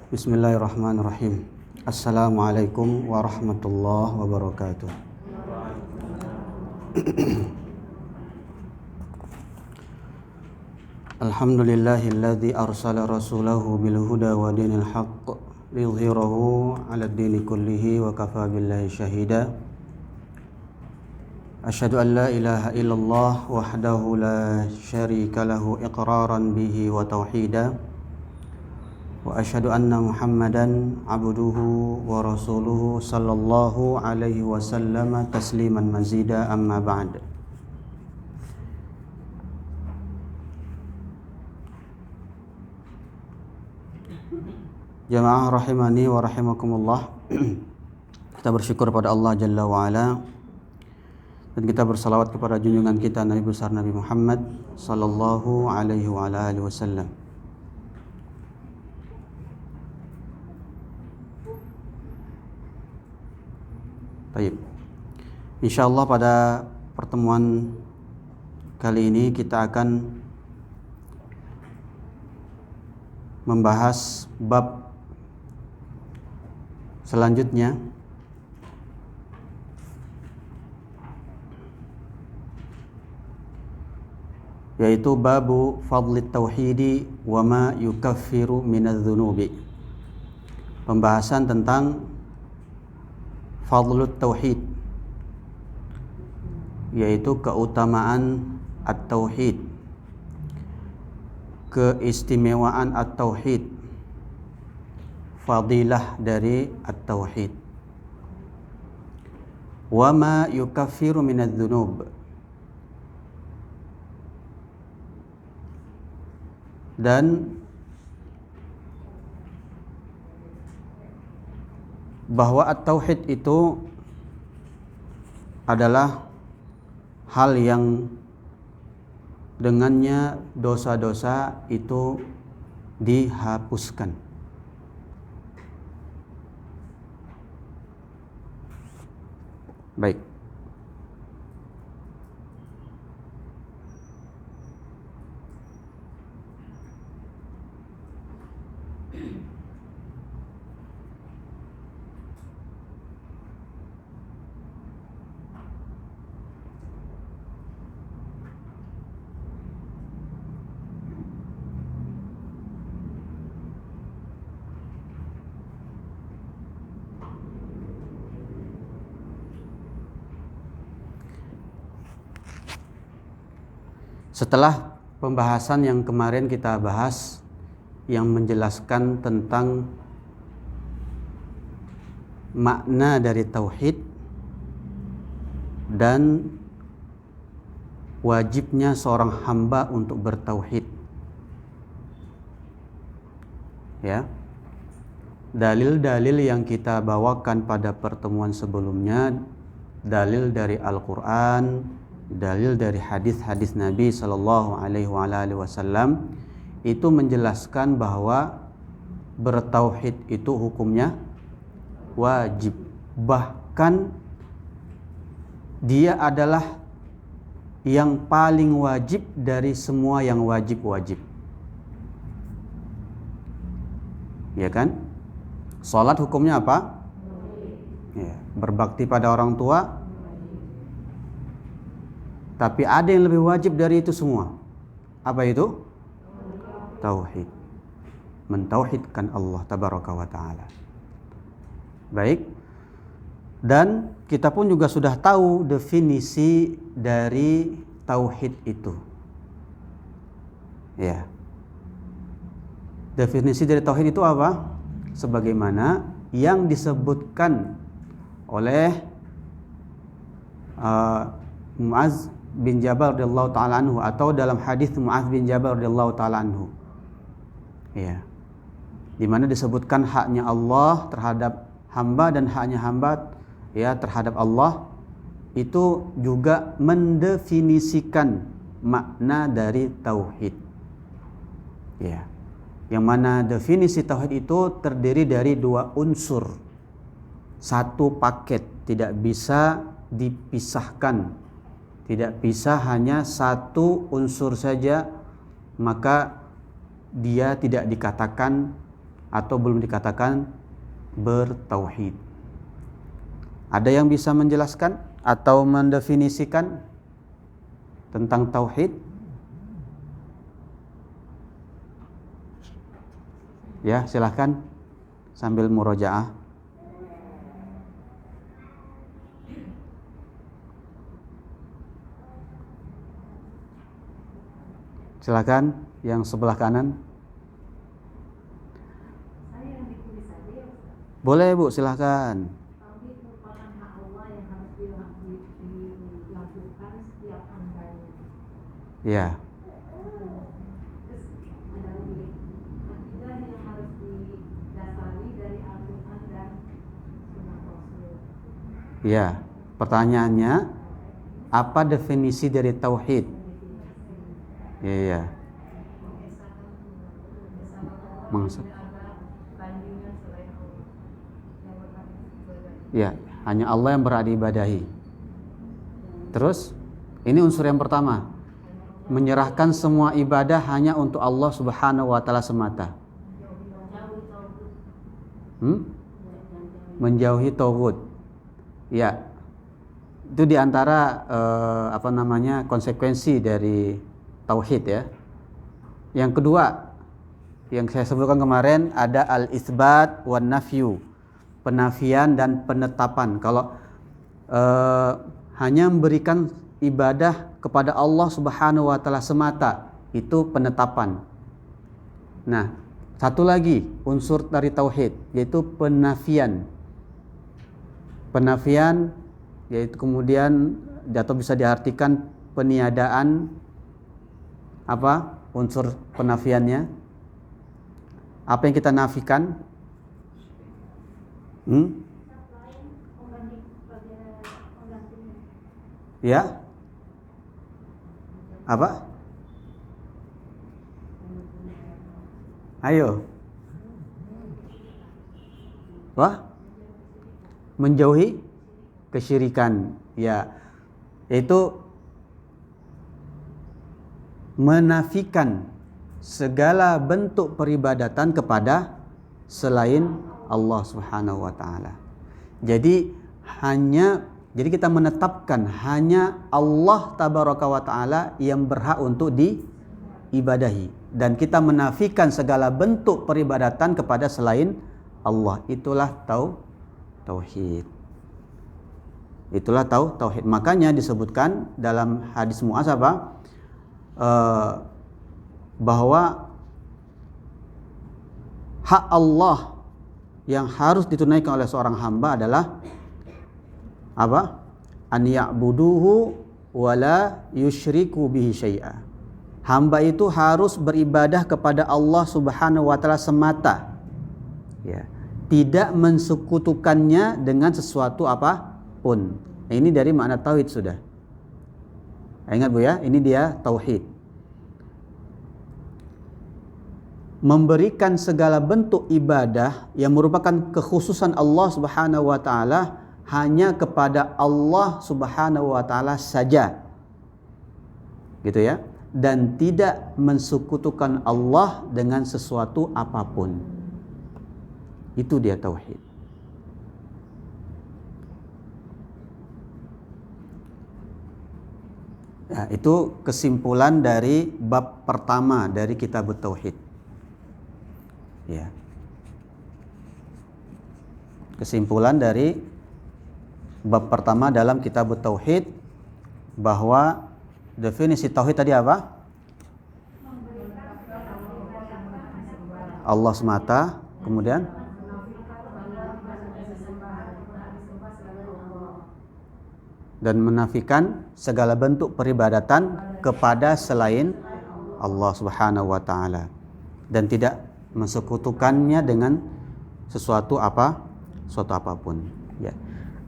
Bismillahirrahmanirrahim. Assalamualaikum warahmatullahi wabarakatuh. Alhamdulillahilladzi arsala rasulahu bil huda wa dinil haqq liyudhhirahu 'alad dini kullihi wa kafaa billahi syahida. Asyhadu an la ilaha illallah wahdahu la syarika lahu iqraran bihi wa tauhida. Wa asyhadu anna Muhammadan abduhu wa rasuluhu sallallahu alaihi wasallam tasliman mazida, amma ba'd. Jamaah rahimani wa rahimakumullah. Kita bersyukur pada Allah Jalla wa Ala, dan kita bersalawat kepada junjungan kita Nabi besar Nabi Muhammad sallallahu alaihi wa alihi wasallam. Baik. Insyaallah pada pertemuan kali ini kita akan membahas bab selanjutnya, yaitu babu fadlit tauhidi wa ma yukaffiru minadz dzunubi. Pembahasan tentang fadlut tauhid, yaitu keutamaan at-tauhid, keistimewaan at-tauhid, fadilah dari at-tauhid. Wa ma yukaffiru minadz dzunub, dan bahwa at-tauhid itu adalah hal yang dengannya dosa-dosa itu dihapuskan. Baik. Setelah pembahasan yang kemarin kita bahas, yang menjelaskan tentang makna dari tauhid dan wajibnya seorang hamba untuk bertauhid, ya, dalil-dalil yang kita bawakan pada pertemuan sebelumnya, dalil dari Al-Quran, dalil dari hadis-hadis Nabi Sallallahu Alaihi Wasallam, itu menjelaskan bahwa bertauhid itu hukumnya wajib, bahkan dia adalah yang paling wajib dari semua yang wajib-wajib, ya kan? Salat hukumnya apa? Ya, berbakti pada orang tua. Tapi ada yang lebih wajib dari itu semua. Apa itu? Tauhid. Mentauhidkan Allah tabaraka wa ta'ala. Baik. Dan kita pun juga sudah tahu definisi dari tauhid itu. Ya. Definisi dari tauhid itu apa? Sebagaimana yang disebutkan oleh Mu'adz bin Jabal radhiyallahu taala anhu, atau dalam hadis Mu'adz bin Jabal radhiyallahu taala anhu, ya, di mana disebutkan haknya Allah terhadap hamba dan haknya hamba, ya, terhadap Allah. Itu juga mendefinisikan makna dari tauhid, ya, yang mana definisi tauhid itu terdiri dari dua unsur, satu paket, tidak bisa dipisahkan. Tidak bisa hanya satu unsur saja, maka dia tidak dikatakan atau belum dikatakan bertauhid. Ada yang bisa menjelaskan atau mendefinisikan tentang tauhid? Ya, silahkan sambil murojaah. Silakan yang sebelah kanan. Boleh Bu, silakan. Ya. Ya, pertanyaannya apa definisi dari tauhid? Iya. Maksud. Ya, hanya Allah yang berhak diibadahi. Terus, ini unsur yang pertama. Menyerahkan semua ibadah hanya untuk Allah Subhanahu wa taala semata. Menjauhi tauhid. Ya. Itu diantara konsekuensi dari tauhid ya. Yang kedua, yang saya sebutkan kemarin ada al-isbat wan nafyu, penafian dan penetapan. Kalau hanya memberikan ibadah kepada Allah Subhanahu wa taala semata, itu penetapan. Nah, satu lagi unsur dari tauhid yaitu penafian. Penafian yaitu kemudian atau bisa diartikan peniadaan. Apa unsur penafiannya? Apa yang kita nafikan? Ya? Apa? Ayo. Wah? Menjauhi kesyirikan. Ya. Yaitu menafikan segala bentuk peribadatan kepada selain Allah Subhanahu wa taala. Jadi kita menetapkan hanya Allah Tabaraka wa taala yang berhak untuk diibadahi, dan kita menafikan segala bentuk peribadatan kepada selain Allah. Itulah tauhid. Itulah tauhid. Makanya disebutkan dalam hadis Mu'adz bahwa hak Allah yang harus ditunaikan oleh seorang hamba adalah apa? An ya'buduhu wa la yusyriku bihi syai'a. Hamba itu harus beribadah kepada Allah Subhanahu wa taala semata. Ya, tidak mensekutukannya dengan sesuatu apapun. Nah, ini dari makna tauhid sudah. Ingat Bu ya, ini dia tauhid. Memberikan segala bentuk ibadah yang merupakan kekhususan Allah Subhanahu wa taala hanya kepada Allah Subhanahu wa taala saja. Gitu ya. Dan tidak mensekutukan Allah dengan sesuatu apapun. Itu dia tauhid. Ya, itu kesimpulan dari bab pertama dari kitab tauhid. Ya. Kesimpulan dari bab pertama dalam kitab tauhid bahwa definisi tauhid tadi apa? Allah semata, kemudian dan menafikan segala bentuk peribadatan kepada selain Allah Subhanahu wa taala, dan tidak mensekutukannya dengan sesuatu apapun. Ya.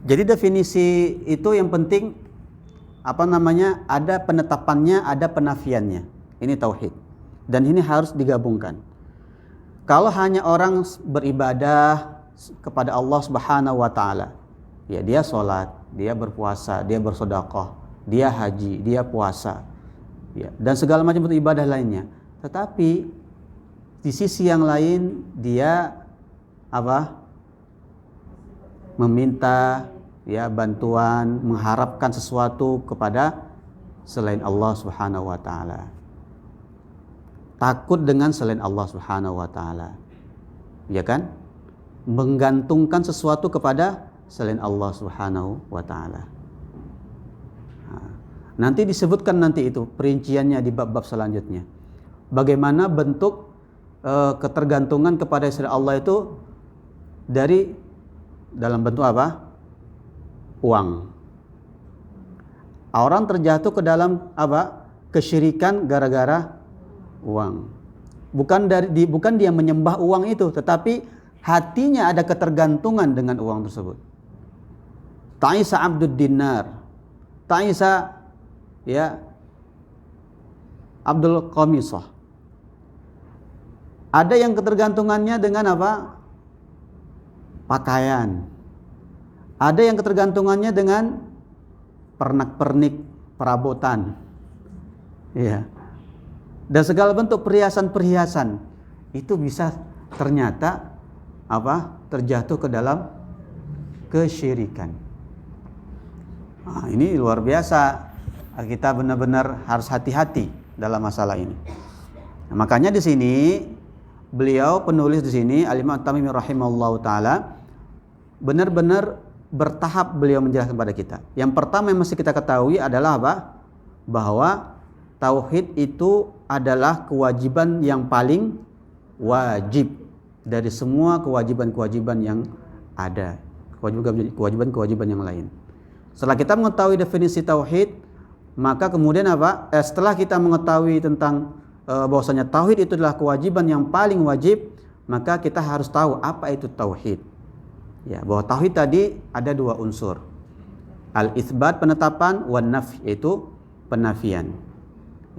Jadi definisi itu yang penting ada penetapannya, ada penafiannya. Ini tauhid. Dan ini harus digabungkan. Kalau hanya orang beribadah kepada Allah Subhanahu wa taala, ya dia sholat, dia berpuasa, dia bersedekah, dia haji, dia puasa, ya, dan segala macam bentuk ibadah lainnya. Tetapi di sisi yang lain dia apa? Meminta ya bantuan, mengharapkan sesuatu kepada selain Allah Subhanahu wa taala. Takut dengan selain Allah Subhanahu wa taala. Ya kan? Menggantungkan sesuatu kepada selain Allah Subhanahu wa taala. Nanti disebutkan nanti itu perinciannya di bab-bab selanjutnya. Bagaimana bentuk ketergantungan kepada selain Allah itu dari dalam bentuk apa? Uang. Orang terjatuh ke dalam apa? Kesyirikan gara-gara uang. Bukan dia menyembah uang itu, tetapi hatinya ada ketergantungan dengan uang tersebut. Ta'isa abdud dinar. Ta'isa ya Abdul Qamisah. Ada yang ketergantungannya dengan apa? Pakaian. Ada yang ketergantungannya dengan pernak-pernik, perabotan. Ya. Dan segala bentuk perhiasan-perhiasan itu bisa ternyata apa? Terjatuh ke dalam kesyirikan. Nah, ini luar biasa. Kita benar-benar harus hati-hati dalam masalah ini. Nah, makanya di sini beliau penulis di sini Al-Imam At-Tamimi rahimahullahu taala benar-benar bertahap beliau menjelaskan kepada kita. Yang pertama yang mesti kita ketahui adalah apa? Bahwa tauhid itu adalah kewajiban yang paling wajib dari semua kewajiban-kewajiban yang ada. Kewajiban-kewajiban yang lain. Setelah kita mengetahui definisi tauhid, maka kemudian apa? Setelah kita mengetahui tentang bahwasanya tauhid itu adalah kewajiban yang paling wajib, maka kita harus tahu apa itu tauhid. Ya, bahwa tauhid tadi ada dua unsur. Al-itsbat penetapan, wan nafy itu penafian.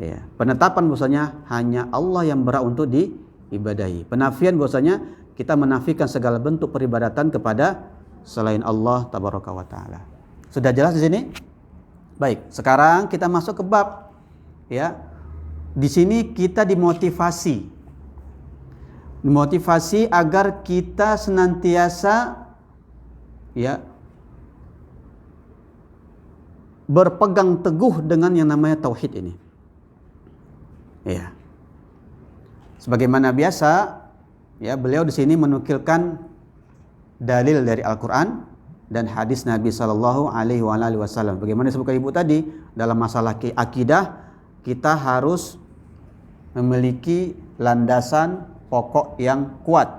Ya, penetapan bahwasanya hanya Allah yang berhak untuk diibadahi. Penafian bahwasanya kita menafikan segala bentuk peribadatan kepada selain Allah tabaraka wa taala. Sudah jelas di sini? Baik, sekarang kita masuk ke bab ya. Di sini kita dimotivasi agar kita senantiasa ya berpegang teguh dengan yang namanya tauhid ini. Ya. Sebagaimana biasa ya, beliau di sini menukilkan dalil dari Al-Qur'an dan hadis Nabi sallallahu alaihi wasallam. Bagaimana disebutkan Ibu tadi, dalam masalah akidah kita harus memiliki landasan pokok yang kuat.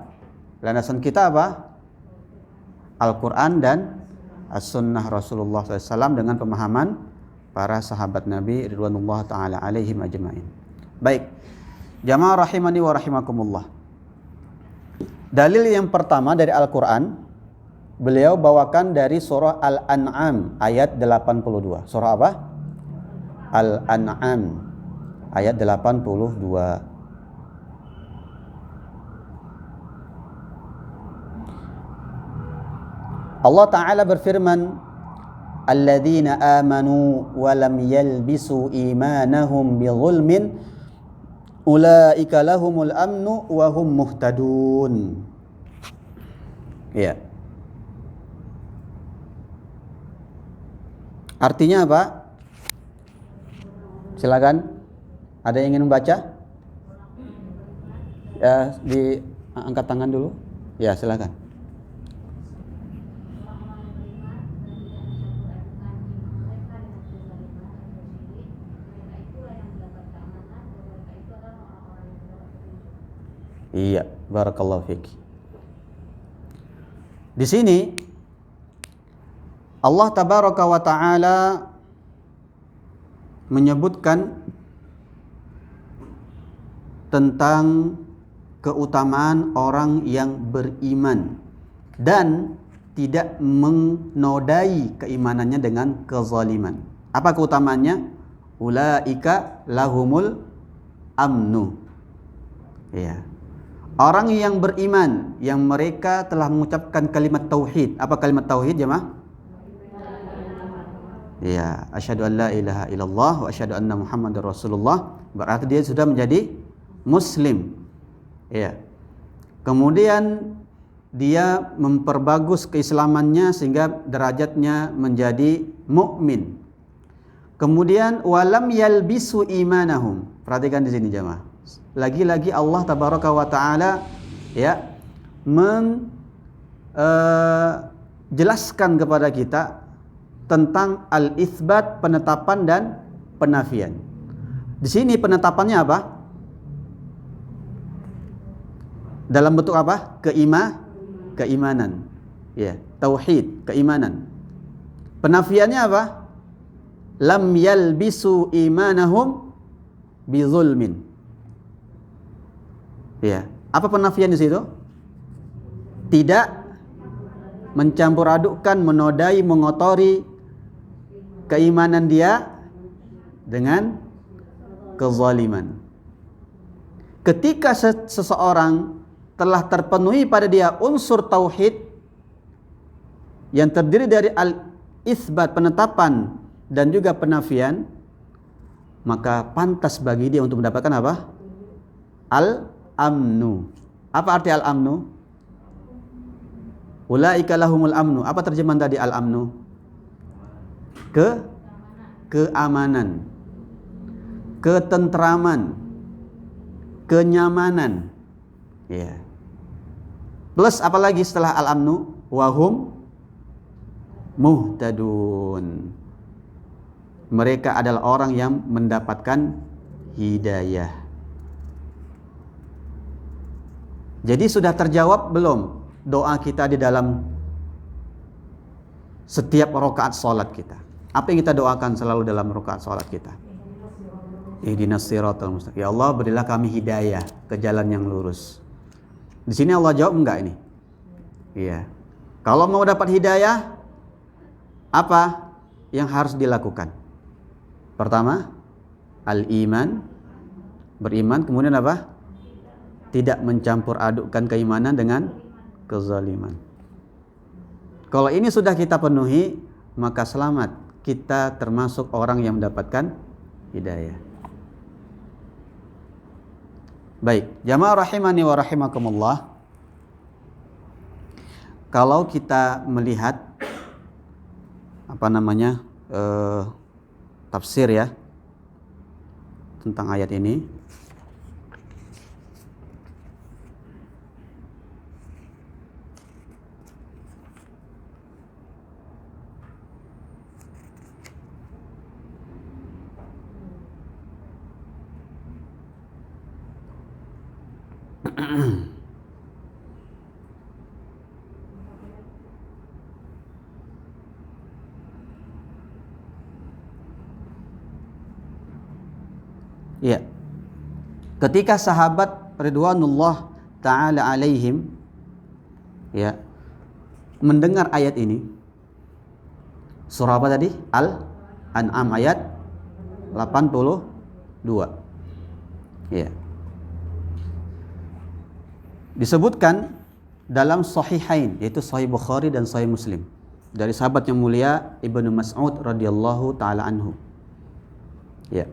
Landasan kita apa? Al-Quran dan As-Sunnah Rasulullah SAW dengan pemahaman para sahabat Nabi ridwanullah ta'ala alaihim ajma'in. Baik, jamaah rahimani wa rahimakumullah. Dalil yang pertama dari Al-Quran, beliau bawakan dari surah Al-An'am ayat 82. Surah apa? Al-An'am ayat 82. Allah Ta'ala berfirman, alladzina amanu wa lam yalbisu imanahum bidzulmin ulaika lahumul amnu wa hum muhtadun. Ya. Artinya apa? Silakan. Ada yang ingin membaca? Ya, angkat tangan dulu. Ya, silakan. Iya, barakallahu fiik. Di sini Allah tabaraka wa taala menyebutkan tentang keutamaan orang yang beriman dan tidak menodai keimanannya dengan kezaliman. Apa keutamaannya? Ulaika lahumul amnu. Ya. Orang yang beriman, yang mereka telah mengucapkan kalimat tauhid. Apa kalimat tauhid, jemaah? Ya, asyhadu an la ilaha illallah wa asyhadu anna Muhammadar Rasulullah. Berarti dia sudah menjadi muslim. Ya. Kemudian dia memperbagus keislamannya sehingga derajatnya menjadi mukmin. Kemudian walam yalbisu imanahum. Perhatikan di sini jemaah. Lagi-lagi Allah tabaraka wa taala ya jelaskan kepada kita tentang al-itsbat, penetapan dan penafian. Di sini penetapannya apa? Dalam bentuk apa? Keimanan. Ya, tauhid, keimanan. Penafiannya apa? Lam yalbisu imanahum bizulmin. Ya, apa penafian di situ? Tidak mencampur adukkan, menodai, mengotori keimanan dia dengan kezaliman. Ketika seseorang telah terpenuhi pada dia unsur tauhid yang terdiri dari al-itsbat, penetapan dan juga penafian, maka pantas bagi dia untuk mendapatkan apa? Al-amnu. Apa arti al-amnu? Ulaika lahumul amnu. Apa terjemahan tadi al-amnu? Keamanan, ketentraman, kenyamanan. Ya. Plus apa lagi setelah al-amnu? Wahum muhtadun. Mereka adalah orang yang mendapatkan hidayah. Jadi sudah terjawab belum doa kita di dalam setiap rakaat salat kita? Apa yang kita doakan selalu dalam rakaat salat kita? Ihdinas siratal mustaqim. Ya Allah, berilah kami hidayah ke jalan yang lurus. Di sini Allah jawab enggak ini? Iya. Kalau mau dapat hidayah, apa yang harus dilakukan? Pertama, al-iman, beriman. Kemudian apa? Tidak mencampur adukkan keimanan dengan kezaliman. Kalau ini sudah kita penuhi, maka selamat. Kita termasuk orang yang mendapatkan hidayah. Baik, jamaah rahimani wa rahimakumullah. Kalau kita melihat tafsir ya tentang ayat ini, ya, ketika sahabat ridwanullah ta'ala alaihim ya mendengar ayat ini, surah apa tadi? Al-An'am ayat 82. Ya. Disebutkan dalam sahihain, yaitu Sahih Bukhari dan Sahih Muslim, dari sahabat yang mulia Ibnu Mas'ud radhiyallahu taala anhu. Ya.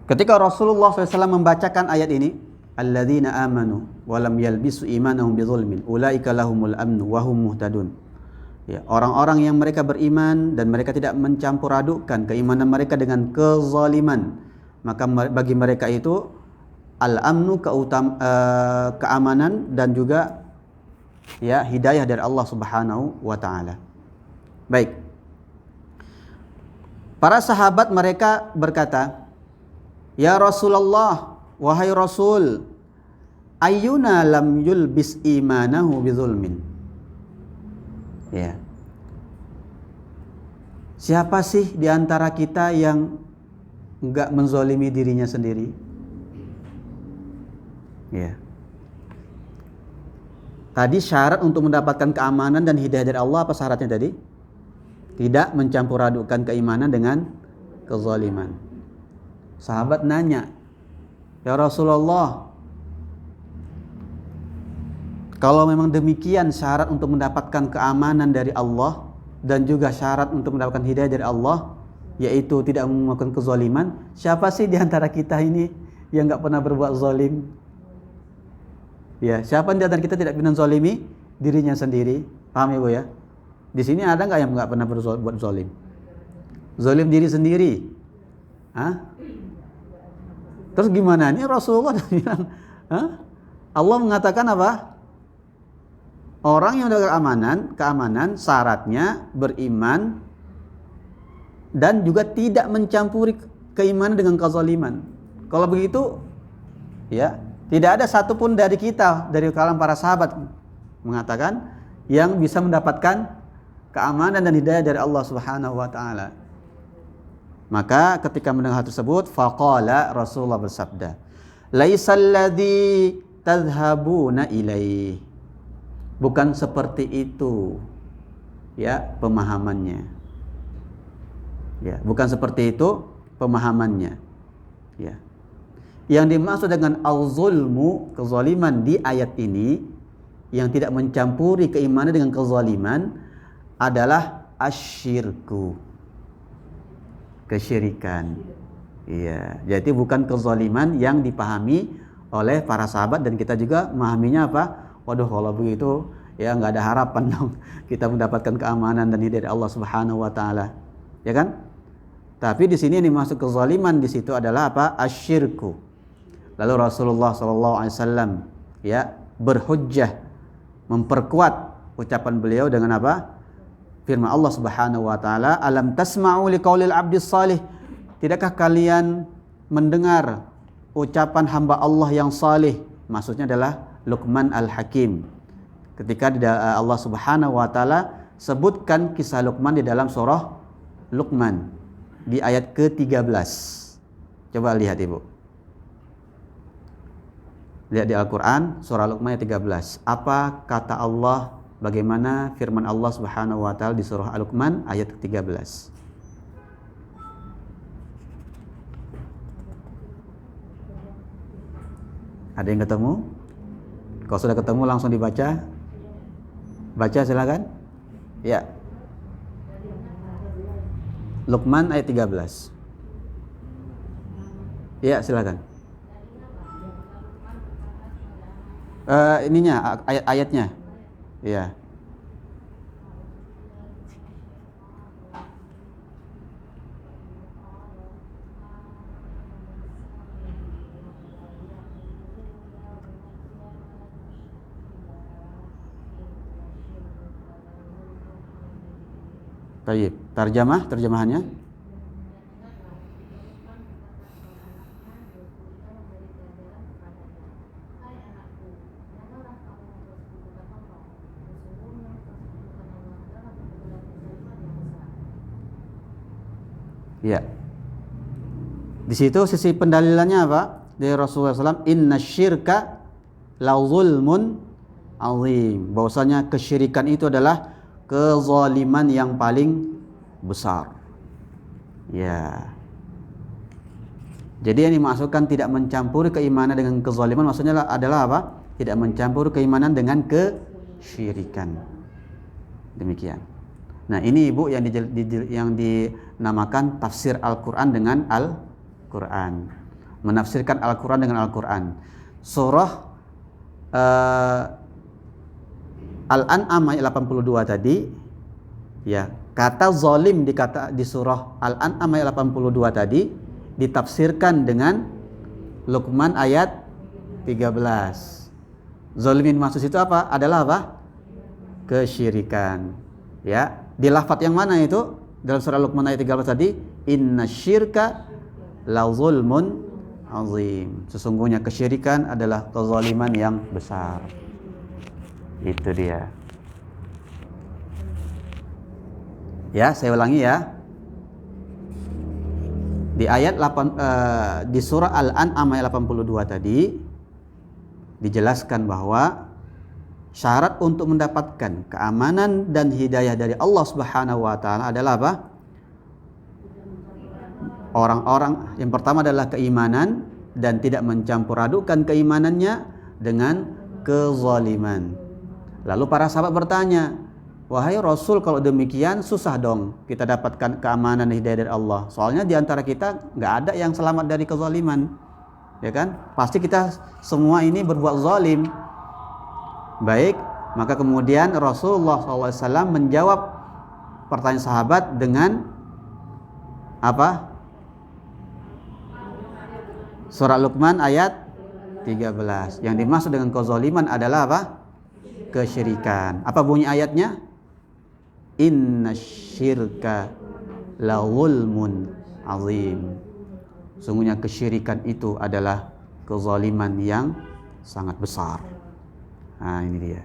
Ketika Rasulullah SAW membacakan ayat ini, alladzina amanu wa lam yalbisu imanahum bidzulmin ulaika lahumul amnu wa hum muhtadun. Ya, orang-orang yang mereka beriman dan mereka tidak mencampur adukkan keimanan mereka dengan kezaliman, maka bagi mereka itu al-amnu, keamanan dan juga ya hidayah dari Allah Subhanahu wa taala. Baik. Para sahabat mereka berkata, "Ya Rasulullah, wahai Rasul, ayyuna lam yulbis imanahu bizulmin." Ya. Siapa sih di antara kita yang enggak menzolimi dirinya sendiri? Ya. Tadi syarat untuk mendapatkan keamanan dan hidayah dari Allah, apa syaratnya tadi? Tidak mencampur adukkan keimanan dengan kezaliman. Sahabat nanya, "Ya Rasulullah, kalau memang demikian syarat untuk mendapatkan keamanan dari Allah dan juga syarat untuk mendapatkan hidayah dari Allah, yaitu tidak melakukan kezaliman, siapa sih di antara kita ini yang nggak pernah berbuat zalim? Ya, siapa di antara kita tidak pernah zalimi dirinya sendiri? Paham ya Bu ya? Di sini ada nggak yang nggak pernah berbuat zalim? Zalim diri sendiri. Hah? Terus gimana? Ini Rasulullah bilang, hah? Allah mengatakan apa? Orang yang menjaga keamanan syaratnya beriman dan juga tidak mencampuri keimanan dengan kezaliman. Kalau begitu, ya, tidak ada satupun dari kita, dari kalangan para sahabat mengatakan yang bisa mendapatkan keamanan dan hidayah dari Allah Subhanahu wa taala. Maka ketika mendengar hal tersebut, faqala, Rasulullah bersabda, "Laisal ladzi tadhhabuna ilaihi." Bukan seperti itu, ya, pemahamannya. Ya, bukan seperti itu pemahamannya. Ya. Yang dimaksud dengan al-zulmu, kezaliman di ayat ini yang tidak mencampuri keimanan dengan kezaliman adalah asyirku, kesyirikan. Iya, jadi bukan kezaliman yang dipahami oleh para sahabat, dan kita juga memahaminya apa? Waduh, kalau begitu ya nggak ada harapan dong kita mendapatkan keamanan dan hidayah dari Allah Subhanahu wa taala. Ya kan? Tapi di sini yang dimaksud kezaliman di situ adalah apa? Asyirku. Lalu Rasulullah SAW ya berhujjah, memperkuat ucapan beliau dengan apa? Firman Allah Subhanahu wa taala, "Alam tasma'u liqaulil 'abdis salih?" Tidakkah kalian mendengar ucapan hamba Allah yang salih? Maksudnya adalah Luqman Al-Hakim. Ketika Allah Subhanahu wa taala sebutkan kisah Luqman di dalam surah Luqman di ayat ke-13. Coba lihat Ibu. Lihat di Al-Qur'an surah Luqman ayat 13. Apa kata Allah, bagaimana firman Allah Subhanahu wa taala di surah Al-Luqman ayat ke-13? Ada yang ketemu? Kalau sudah ketemu langsung dibaca. Baca silakan. Ya. Luqman ayat 13. Ya, silakan. Ininya ayatnya. Ya. Baik, terjemahannya. Ya. Di situ sisi pendalilannya apa? Dari Rasulullah SAW, inna syirka la zulmun azim. Bahwasanya kesyirikan itu adalah kezaliman yang paling besar. Ya. Jadi yang dimaksudkan tidak mencampuri keimanan dengan kezaliman maksudnya adalah apa? Tidak mencampuri keimanan dengan kesyirikan. Demikian. Nah, ini Ibu yang dinamakan tafsir Al-Qur'an dengan Al-Qur'an. Menafsirkan Al-Qur'an dengan Al-Qur'an. Surah Al-An'am ayat 82 tadi, ya, kata zalim di surah Al-An'am ayat 82 tadi ditafsirkan dengan Luqman ayat 13. Zalim yang maksud itu apa? Adalah apa? Kesyirikan. Ya, di lafaz yang mana itu? Dalam surah Luqman ayat 13 tadi, innasyirka la zulmun azim. Sesungguhnya kesyirikan adalah kezaliman yang besar. Itu dia. Ya, saya ulangi ya. Di ayat di surah Al-An'am ayat 82 tadi dijelaskan bahwa syarat untuk mendapatkan keamanan dan hidayah dari Allah Subhanahu wa taala adalah apa? Orang-orang yang pertama adalah keimanan dan tidak mencampur adukan keimanannya dengan kezaliman. Lalu para sahabat bertanya, Wahai Rasul, kalau demikian susah dong kita dapatkan keamanan dan hidayah dari Allah. Soalnya di antara kita nggak ada yang selamat dari kezaliman, ya kan? Pasti kita semua ini berbuat zalim. Baik, maka kemudian Rasulullah SAW menjawab pertanyaan sahabat dengan apa? Surah Luqman ayat 13. Yang dimaksud dengan kezaliman adalah apa? Kesyirikan. Apa bunyi ayatnya? Innasyirka la zulmun azim. Sungguhnya kesyirikan itu adalah kezaliman yang sangat besar. Nah, ini dia.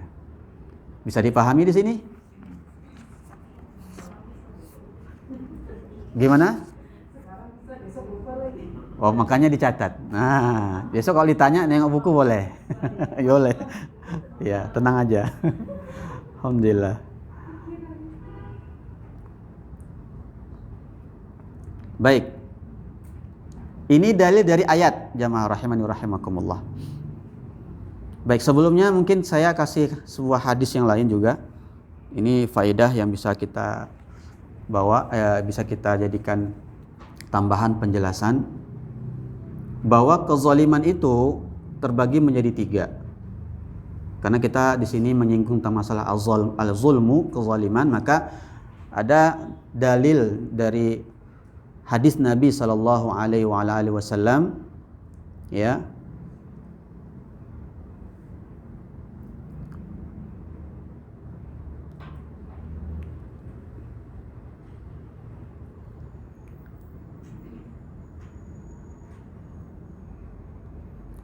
Bisa dipahami di sini? Gimana? Oh, makanya dicatat. Nah, besok kalau ditanya nengok buku boleh. Boleh. Ya, tenang aja. Alhamdulillah. Baik. Ini dalil dari ayat, jamaah rahimani rahimakumullah. Baik, sebelumnya mungkin saya kasih sebuah hadis yang lain juga. Ini faedah yang bisa kita bawa, bisa kita jadikan tambahan penjelasan bahwa kezaliman itu terbagi menjadi 3. Karena kita di sini menyinggung tentang masalah al-zulmu, kezaliman, maka ada dalil dari hadis Nabi sallallahu alaihi wasallam, ya,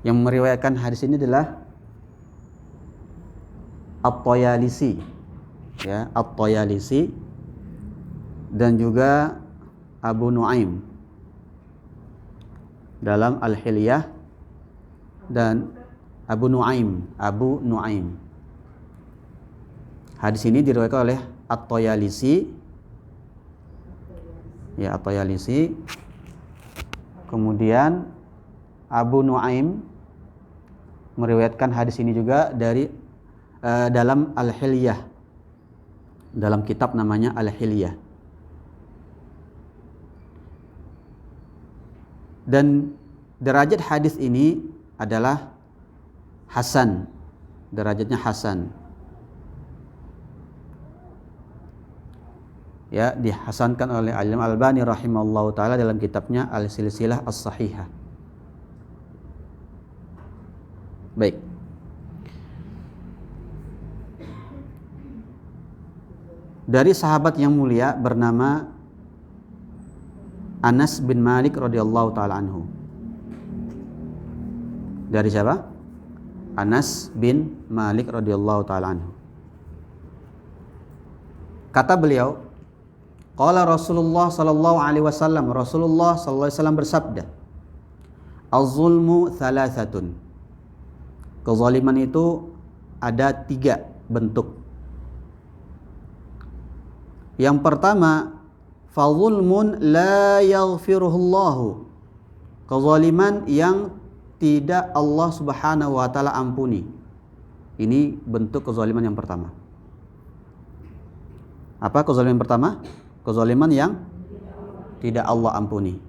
yang meriwayatkan hadis ini adalah At-Tayalisi, ya, At-Tayalisi, dan juga Abu Nuaim dalam Al-Hilyah, dan Abu Nuaim. Hadis ini diriwayatkan oleh At-Tayalisi, ya, At-Tayalisi. Kemudian Abu Nuaim meriwayatkan hadis ini juga dari dalam Al-Hilyah, dalam kitab namanya Al-Hilyah. Dan derajat hadis ini adalah hasan, derajatnya hasan, ya, dihasankan oleh Al-Imam Al-Albani rahimahullahu taala dalam kitabnya Al-Silsilah As-Sahihah. Baik. Dari sahabat yang mulia bernama Anas bin Malik radhiyallahu taala anhu. Dari siapa? Anas bin Malik radhiyallahu taala anhu. Kata beliau, qala Rasulullah sallallahu alaihi wasallam, Rasulullah sallallahu alaihi wasallam bersabda, az-zulmu thalathatun. Kezaliman itu ada 3 bentuk. Yang pertama, fadzulmun la yaghfiruhullahu. Kezaliman yang tidak Allah Subhanahu wa taala ampuni. Ini bentuk kezaliman yang pertama. Apa kezaliman pertama? Kezaliman yang tidak Allah ampuni.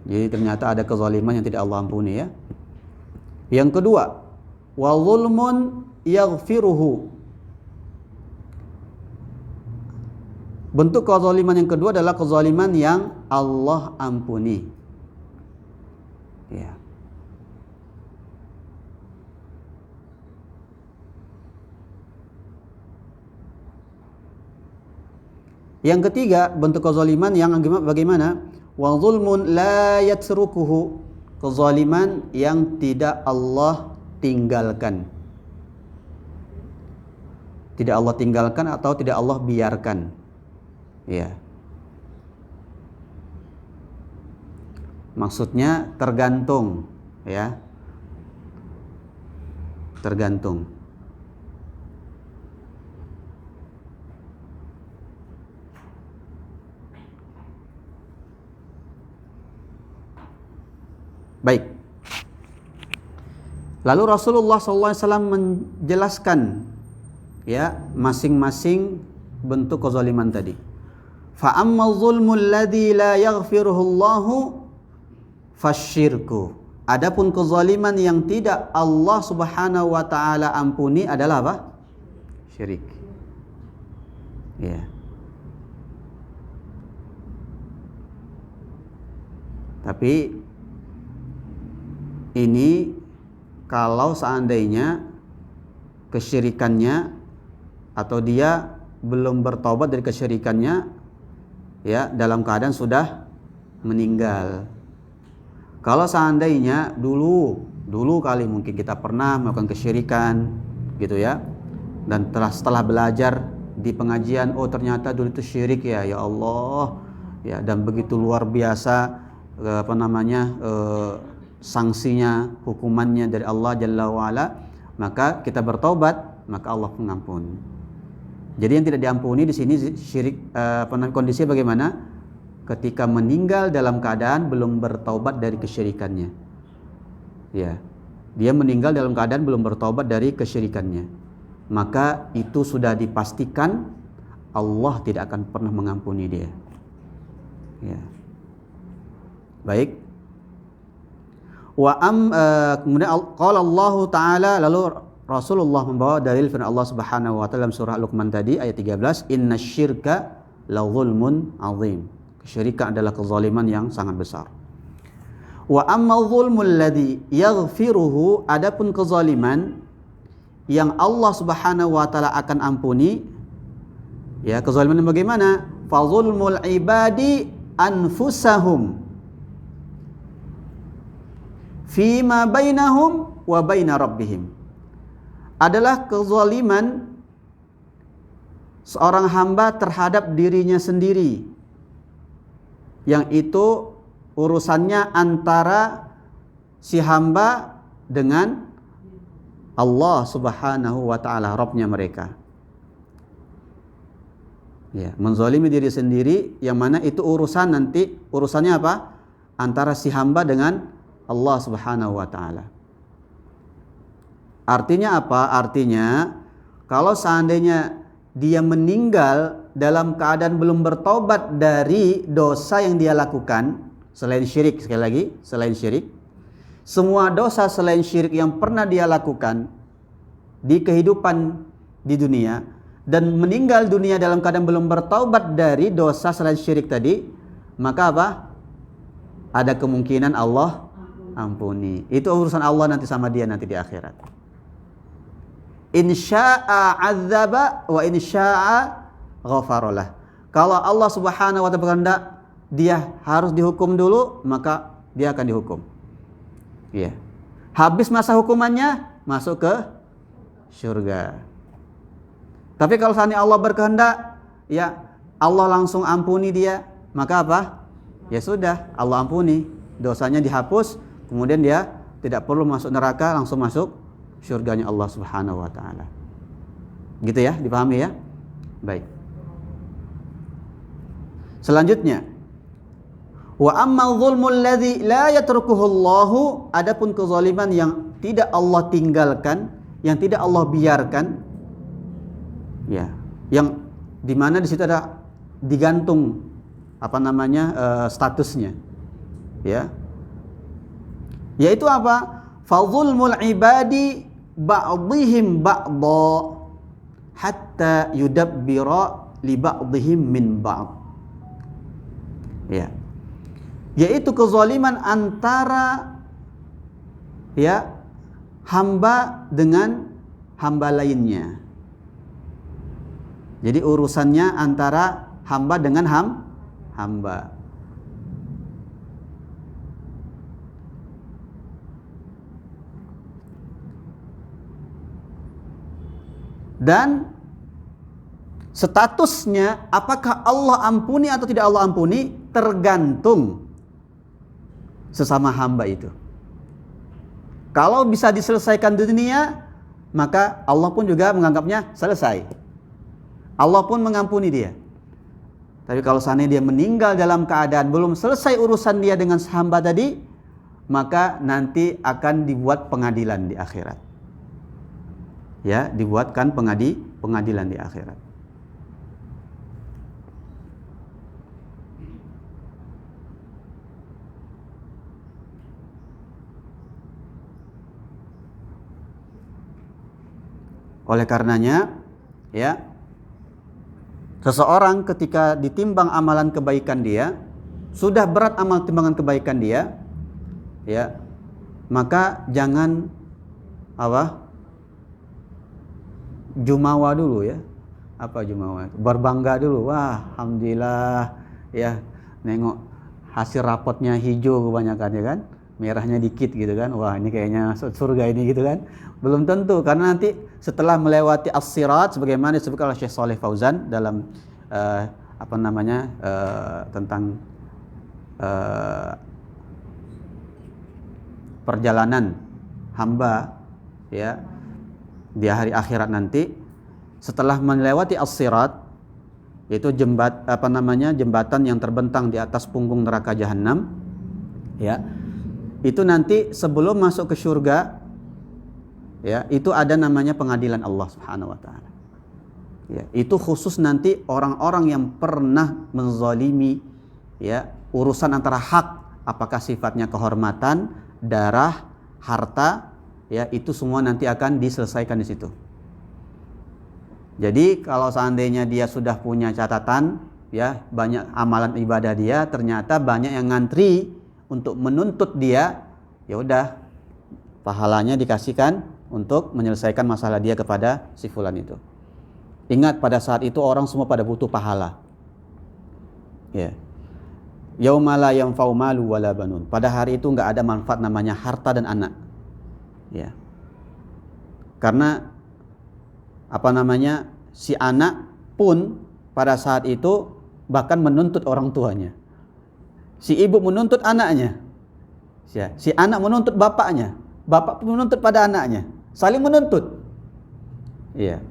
Jadi ternyata ada kezaliman yang tidak Allah ampuni, ya. Yang kedua, wa zulmun yaghfiruhu. Bentuk kezaliman yang kedua adalah kezaliman yang Allah ampuni. Ya. Yang ketiga, bentuk kezaliman yang bagaimana? Wa zulmun la yatrukuhu. Kezaliman yang tidak Allah tinggalkan. Tidak Allah tinggalkan atau tidak Allah biarkan. Ya. Maksudnya tergantung, ya. Tergantung. Baik. Lalu Rasulullah SAW menjelaskan ya masing-masing bentuk kezaliman tadi. Fa ammal zulmul ladzi la yaghfiruhu Allahu fasyirku. Adapun kezaliman yang tidak Allah Subhanahu wa taala ampuni adalah apa? Syirik. Ya. Tapi ini kalau seandainya kesyirikannya atau dia belum bertobat dari kesyirikannya, ya dalam keadaan sudah meninggal. Kalau seandainya dulu kali mungkin kita pernah melakukan kesyirikan gitu ya, dan setelah belajar di pengajian, oh ternyata dulu itu syirik ya Allah ya, dan begitu luar biasa sanksinya, hukumannya dari Allah Jalla wa'ala, maka kita bertobat, maka Allah mengampuni. Jadi yang tidak diampuni di sini syirik, kondisi bagaimana? Ketika meninggal dalam keadaan belum bertaubat dari kesyirikannya. Ya, dia meninggal dalam keadaan belum bertaubat dari kesyirikannya, maka itu sudah dipastikan Allah tidak akan pernah mengampuni dia. Ya. Baik. Kemudian qala Allah Ta'ala, lalu Rasulullah membawa dalil firman Allah Subhanahu wa taala dalam surah Luqman tadi ayat 13, innasyirka la zulmun azim. Kesyirikan adalah kezaliman yang sangat besar. Wa amma zulmul ladzi yaghfiruhu, adapun kezaliman yang Allah Subhanahu wa taala akan ampuni, ya kezaliman bagaimana? Fa zulmul ibadi anfusahum fima bainahum wa baina rabbihim, adalah kezaliman seorang hamba terhadap dirinya sendiri, yang itu urusannya antara si hamba dengan Allah Subhanahu wa taala, Rabbnya mereka. Ya, menzalimi diri sendiri, yang mana itu urusannya apa? Antara si hamba dengan Allah Subhanahu wa taala. Artinya apa? Artinya kalau seandainya dia meninggal dalam keadaan belum bertobat dari dosa yang dia lakukan selain syirik, sekali lagi, selain syirik, semua dosa selain syirik yang pernah dia lakukan di kehidupan di dunia, dan meninggal dunia dalam keadaan belum bertaubat dari dosa selain syirik tadi, maka apa? Ada kemungkinan Allah ampuni. Itu urusan Allah nanti sama dia nanti di akhirat. Insya'a adzaba wa insya'a ghafaralah. Kalau Allah Subhanahu wa taala berkehendak dia harus dihukum dulu, maka dia akan dihukum. Ya. Habis masa hukumannya, masuk ke surga. Tapi kalau seandainya Allah berkehendak, ya Allah langsung ampuni dia, maka apa? Ya sudah, Allah ampuni, dosanya dihapus, kemudian dia tidak perlu masuk neraka, langsung masuk surganya Allah Subhanahu wa taala. Gitu ya, dipahami ya? Baik. Selanjutnya, wa ammal zulmul ladzi la yatrukuhu Allahu, adapun kezaliman yang tidak Allah tinggalkan, yang tidak Allah biarkan, ya, yang di mana di situ ada digantung statusnya, ya. Yaitu apa? Fadzulmul ibadi ba'dihim ba'dha hatta yudabbira li ba'dihim min ba'd. Ya. Yaitu kezaliman antara ya hamba dengan hamba lainnya. Jadi urusannya antara hamba dengan hamba. Dan statusnya apakah Allah ampuni atau tidak Allah ampuni tergantung sesama hamba itu. Kalau bisa diselesaikan di dunia, maka Allah pun juga menganggapnya selesai. Allah pun mengampuni dia. Tapi kalau seandainya dia meninggal dalam keadaan belum selesai urusan dia dengan hamba tadi, maka nanti akan dibuat pengadilan di akhirat. Ya, dibuatkan pengadilan di akhirat. Oleh karenanya, ya, seseorang ketika ditimbang amalan kebaikan dia, sudah berat amal timbangan kebaikan dia, ya, maka jangan jumawa dulu ya. Apa jumawa? Berbangga dulu. Wah, alhamdulillah ya, nengok hasil rapotnya hijau kebanyakan ya kan. Merahnya dikit gitu kan. Wah, ini kayaknya surga ini gitu kan. Belum tentu, karena nanti setelah melewati as-sirat sebagaimana disebutkan oleh Syekh Shalih Fauzan dalam tentang perjalanan hamba ya di hari akhirat nanti, setelah melewati as-sirat, yaitu jembatan yang terbentang di atas punggung neraka jahanam, ya, itu nanti sebelum masuk ke surga, ya, itu ada namanya pengadilan Allah Subhanahu wa taala. Ya, itu khusus nanti orang-orang yang pernah menzalimi, ya, urusan antara hak, apakah sifatnya kehormatan, darah, harta, ya, itu semua nanti akan diselesaikan di situ. Jadi kalau seandainya dia sudah punya catatan, ya, banyak amalan ibadah dia, ternyata banyak yang ngantri untuk menuntut dia, ya udah, pahalanya dikasihkan untuk menyelesaikan masalah dia kepada si fulan itu. Ingat, pada saat itu orang semua pada butuh pahala. Ya. Yauma la yanfa'u malu wala banun. Pada hari itu enggak ada manfaat namanya harta dan anak. Ya. Karena si anak pun pada saat itu bahkan menuntut orang tuanya. Si ibu menuntut anaknya. Ya. Si anak menuntut bapaknya. Bapak pun menuntut pada anaknya. Saling menuntut. Iya.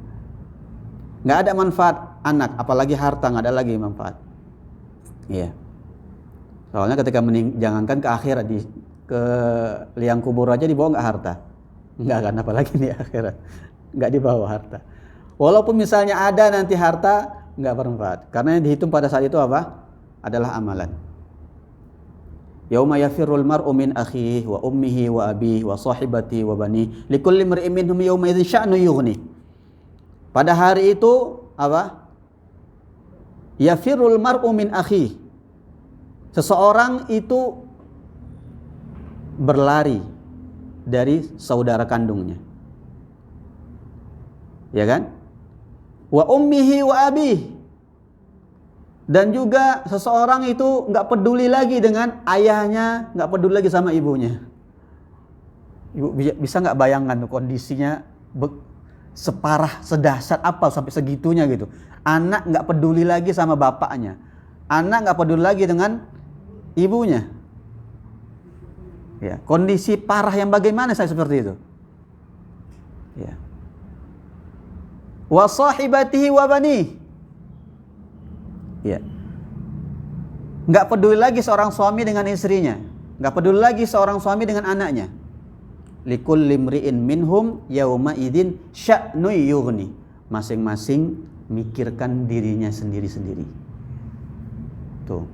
Nggak ada manfaat anak, apalagi harta, nggak ada lagi manfaat. Iya. Soalnya ketika jangankan ke akhirat, ke liang kubur aja dibawa nggak harta. Nggak akan, apalagi di akhirat. Nggak dibawa harta. Walaupun misalnya ada nanti harta, nggak bermanfaat. Karena yang dihitung pada saat itu apa? Adalah amalan. Yauma yafirrul mar'u min akhihi wa ummihi wa abihi wa sahibatihi wa banihi likulli imri'in minhum yawma idzin sya'nu yughni. Pada hari itu apa? Yafirrul mar'u min akhihi. Seseorang itu berlari dari saudara kandungnya. Ya kan? Wa ummihi wa abihi. Dan juga seseorang itu nggak peduli lagi dengan ayahnya, nggak peduli lagi sama ibunya. Ibu bisa nggak bayangkan kondisinya separah, sedahsyat apa sampai segitunya gitu. Anak nggak peduli lagi sama bapaknya, anak nggak peduli lagi dengan ibunya. Ya, kondisi parah yang bagaimana saya seperti itu. Ya. Wa sahibatihi wa banihi. Ya. Nggak peduli lagi seorang suami dengan istrinya, nggak peduli lagi seorang suami dengan anaknya. Likulli imri'in minhum yauma idzin sya'nu yughni. Masing-masing mikirkan dirinya sendiri-sendiri. Tuh.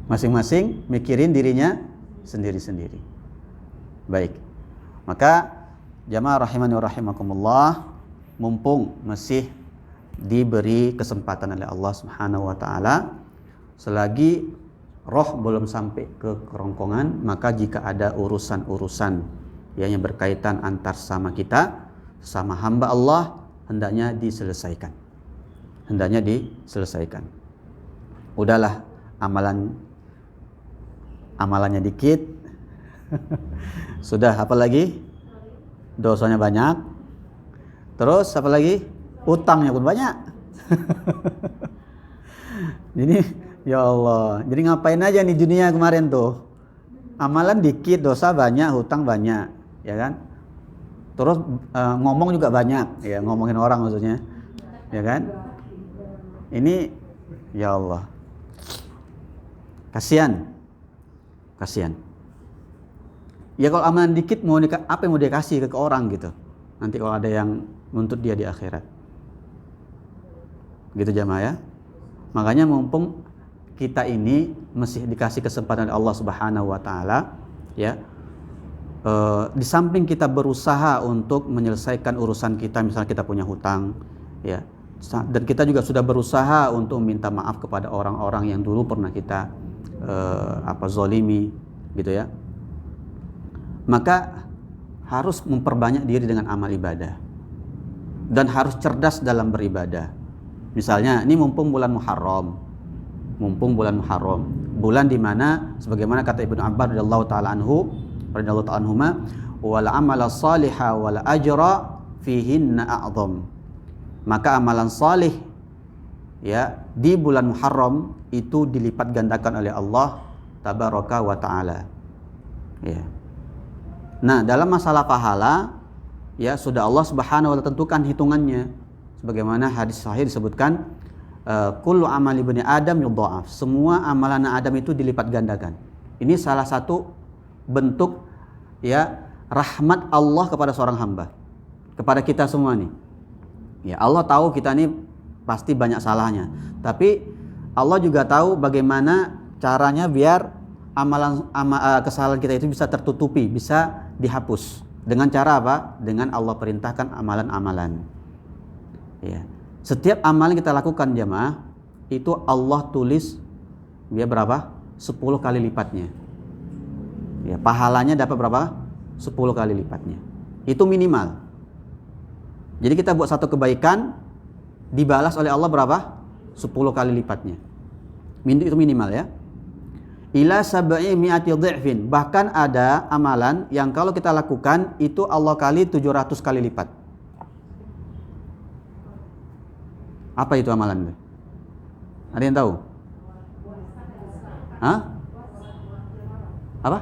Masing-masing mikirin dirinya sendiri-sendiri. Baik. Maka jamaah rahimani wa rahimakumullah, mumpung masih diberi kesempatan oleh Allah Subhanahu wa taala, selagi roh belum sampai ke kerongkongan, maka jika ada urusan-urusan yang berkaitan antar sama kita, sama hamba Allah, hendaknya diselesaikan. Hendaknya diselesaikan. Udahlah, amalannya dikit. Sudah, apalagi dosanya banyak. Terus apalagi? Utangnya pun banyak. Jadi ya Allah, jadi ngapain aja nih dunia kemarin tuh? Amalan dikit, dosa banyak, hutang banyak, ya kan? Terus ngomong juga banyak, ya, ngomongin orang maksudnya, ya kan? Ini ya Allah, kasihan. Ya kalau amalan dikit apa yang mau dia kasih ke orang gitu? nanti kalau ada yang menuntut dia di akhirat. Gitu jamaah ya. Makanya mumpung kita ini masih dikasih kesempatan oleh Allah Subhanahu wa taala ya. Di samping kita berusaha untuk menyelesaikan urusan kita, misalnya kita punya hutang ya. Dan kita juga sudah berusaha untuk minta maaf kepada orang-orang yang dulu pernah kita zalimi gitu ya. Maka harus memperbanyak diri dengan amal ibadah. Dan harus cerdas dalam beribadah. Misalnya, ini mumpung bulan Muharram. Bulan di mana sebagaimana kata Ibnu Abbas radhiyallahu taala anhuma, wal amala salihah wal ajra fihinna a'zam. Maka amalan salih ya di bulan Muharram itu dilipat gandakan oleh Allah tabaraka wa taala. Ya. Nah, dalam masalah pahala ya sudah Allah Subhanahu wa taala tentukan hitungannya. Sebagaimana hadis sahih disebutkan, kullu amali ibni Adam yudha'af. Semua amalan Adam itu dilipat gandakan. Ini salah satu bentuk ya rahmat Allah kepada seorang hamba. Kepada kita semua nih. Ya, Allah tahu kita ini pasti banyak salahnya. Tapi Allah juga tahu bagaimana caranya biar kesalahan kita itu bisa tertutupi, bisa dihapus. Dengan cara apa? Dengan Allah perintahkan amalan-amalan. Ya. Setiap amal yang kita lakukan jamaah itu Allah tulis dia berapa? 10 kali lipatnya. Ya, pahalanya dapat berapa? 10 kali lipatnya. Itu minimal. Jadi kita buat satu kebaikan dibalas oleh Allah berapa? 10 kali lipatnya. Itu minimal ya. Ila sab'i mi'ati dhi'fin. Bahkan ada amalan yang kalau kita lakukan itu Allah kali 700 kali lipat. Apa itu amalan? Ada yang tahu? Hah? Apa?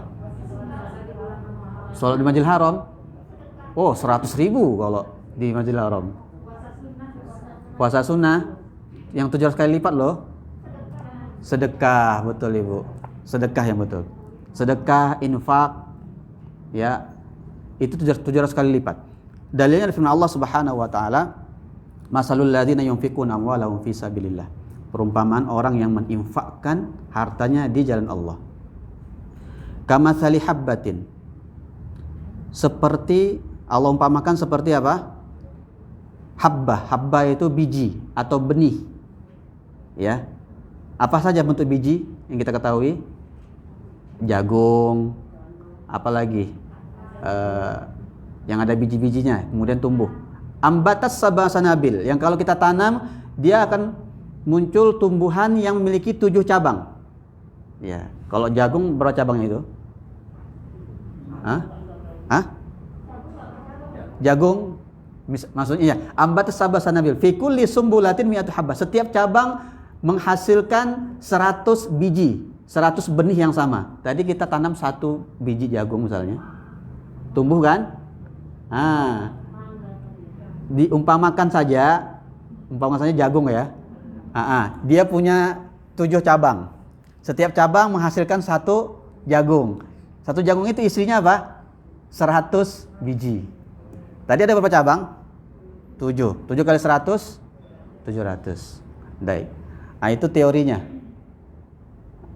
Salat di Masjidil Haram. Oh, 100.000 kalau di Masjidil Haram. Puasa sunnah yang 700 kali lipat loh. Sedekah, betul Ibu. Sedekah yang betul. Sedekah, infak ya. Itu 700 kali lipat. Dalilnya dari firman Allah Subhanahu wa taala, masalul ladzina yunfiquna amwalahum fi sabilillah. Perumpamaan orang yang menginfakkan hartanya di jalan Allah. Kamatsali habbatin. Seperti Allah umpamakan seperti apa? Habbah itu biji atau benih. Ya. Apa saja bentuk biji yang kita ketahui? Jagung, apalagi yang ada biji-bijinya kemudian tumbuh. Ambatas sab'a sanabil, yang kalau kita tanam dia akan muncul tumbuhan yang memiliki 7 cabang. Ya, kalau jagung berapa cabang itu? Jagung maksudnya ya, ambatas sab'a sanabil fi kulli sumbulatin mi'atu habbah. Setiap cabang menghasilkan 100 biji, 100 benih yang sama. Tadi kita tanam 1 biji jagung misalnya. Tumbuh kan? Diumpamakan saja jagung ya. Dia punya 7 cabang. Setiap cabang menghasilkan 1 jagung. 1 jagung itu isinya apa? 100 biji. Tadi ada berapa cabang? 7. 7 kali 100 700. Baik. Nah, itu teorinya.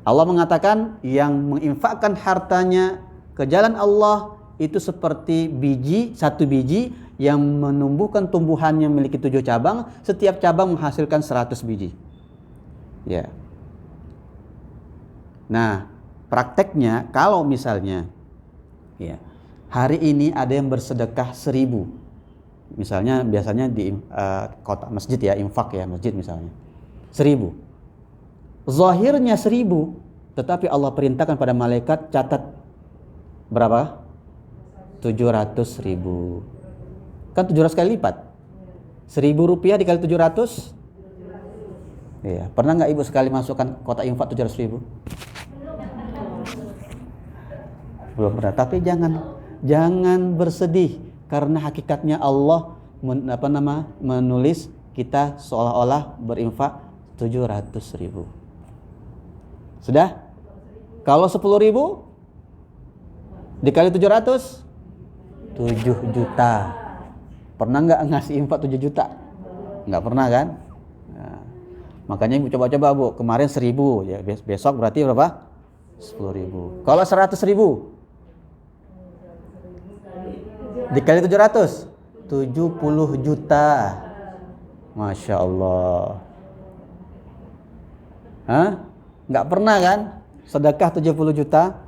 Allah mengatakan yang menginfakkan hartanya ke jalan Allah itu seperti biji, 1 biji yang menumbuhkan tumbuhan yang memiliki 7 cabang, setiap cabang menghasilkan 100 biji. Ya. Nah, prakteknya kalau misalnya ya, hari ini ada yang bersedekah 1000. Misalnya biasanya di kota masjid ya, infak ya, masjid misalnya. 1000. Zahirnya 1000, tetapi Allah perintahkan pada malaikat catat berapa? 700.000. Kan 700 kali lipat. 1.000 rupiah dikali 700. Iya, pernah nggak Ibu sekali masukkan kotak infak 700.000? Belum pernah. Tapi jangan bersedih karena hakikatnya Allah menulis kita seolah-olah berinfak 700.000. Sudah? Kalau 10.000 dikali 700, 7 juta. Pernah nggak ngasih infak 7 juta? Nggak pernah kan? Nah, makanya ibu coba-coba bu, kemarin 1.000, ya besok berarti berapa? 10.000. Kalau 100.000 dikali 700, 70 juta. Masya Allah. Hah? Nggak pernah kan? Sedekah 70 juta?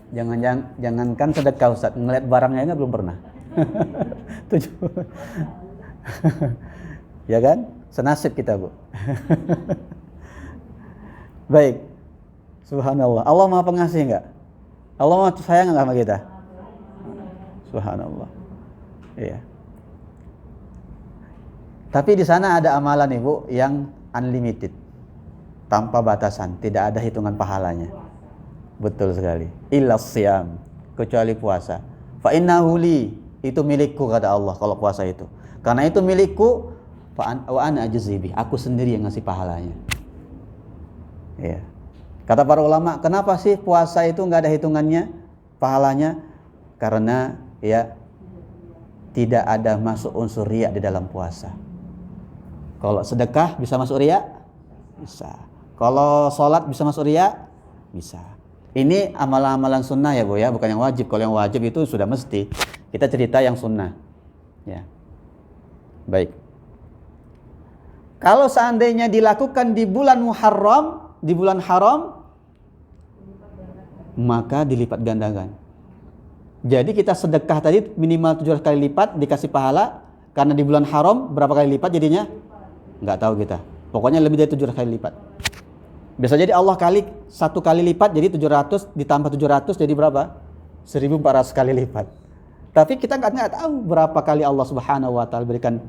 Jangankan sedekah Ustaz, ngeliat barangnya nggak belum pernah. Ya kan? Senasib kita bu. Baik. Subhanallah. Allah Maha Pengasih nggak? Allah Maha sayang nggak sama kita? Subhanallah. Iya. Tapi di sana ada amalan ibu yang unlimited, tanpa batasan, tidak ada hitungan pahalanya. Betul sekali. Illa siyam, kecuali puasa. Fa innahu li, itu milikku kata Allah kalau puasa itu. Karena itu milikku, wa ana ajzibi, aku sendiri yang ngasih pahalanya. Ya. Kata para ulama, kenapa sih puasa itu enggak ada hitungannya pahalanya? Karena ya tidak ada masuk unsur riya di dalam puasa. Kalau sedekah bisa masuk riya? Bisa. Kalau sholat bisa masuk riya? Bisa. Ini amalan-amalan sunnah ya bu ya, bukan yang wajib. Kalau yang wajib itu sudah mesti. Kita cerita yang sunnah. Ya. Baik. Kalau seandainya dilakukan di bulan Muharram, di bulan haram, maka dilipat gandakan. Jadi kita sedekah tadi minimal 700 kali lipat dikasih pahala. Karena di bulan haram berapa kali lipat jadinya? Nggak tahu kita. Pokoknya lebih dari 700 kali lipat. Bisa jadi Allah kali 1 kali lipat, jadi 700 ditambah 700 jadi berapa? 1.400 kali lipat. Tapi kita nggak tahu berapa kali Allah Subhanahu Wa Taala berikan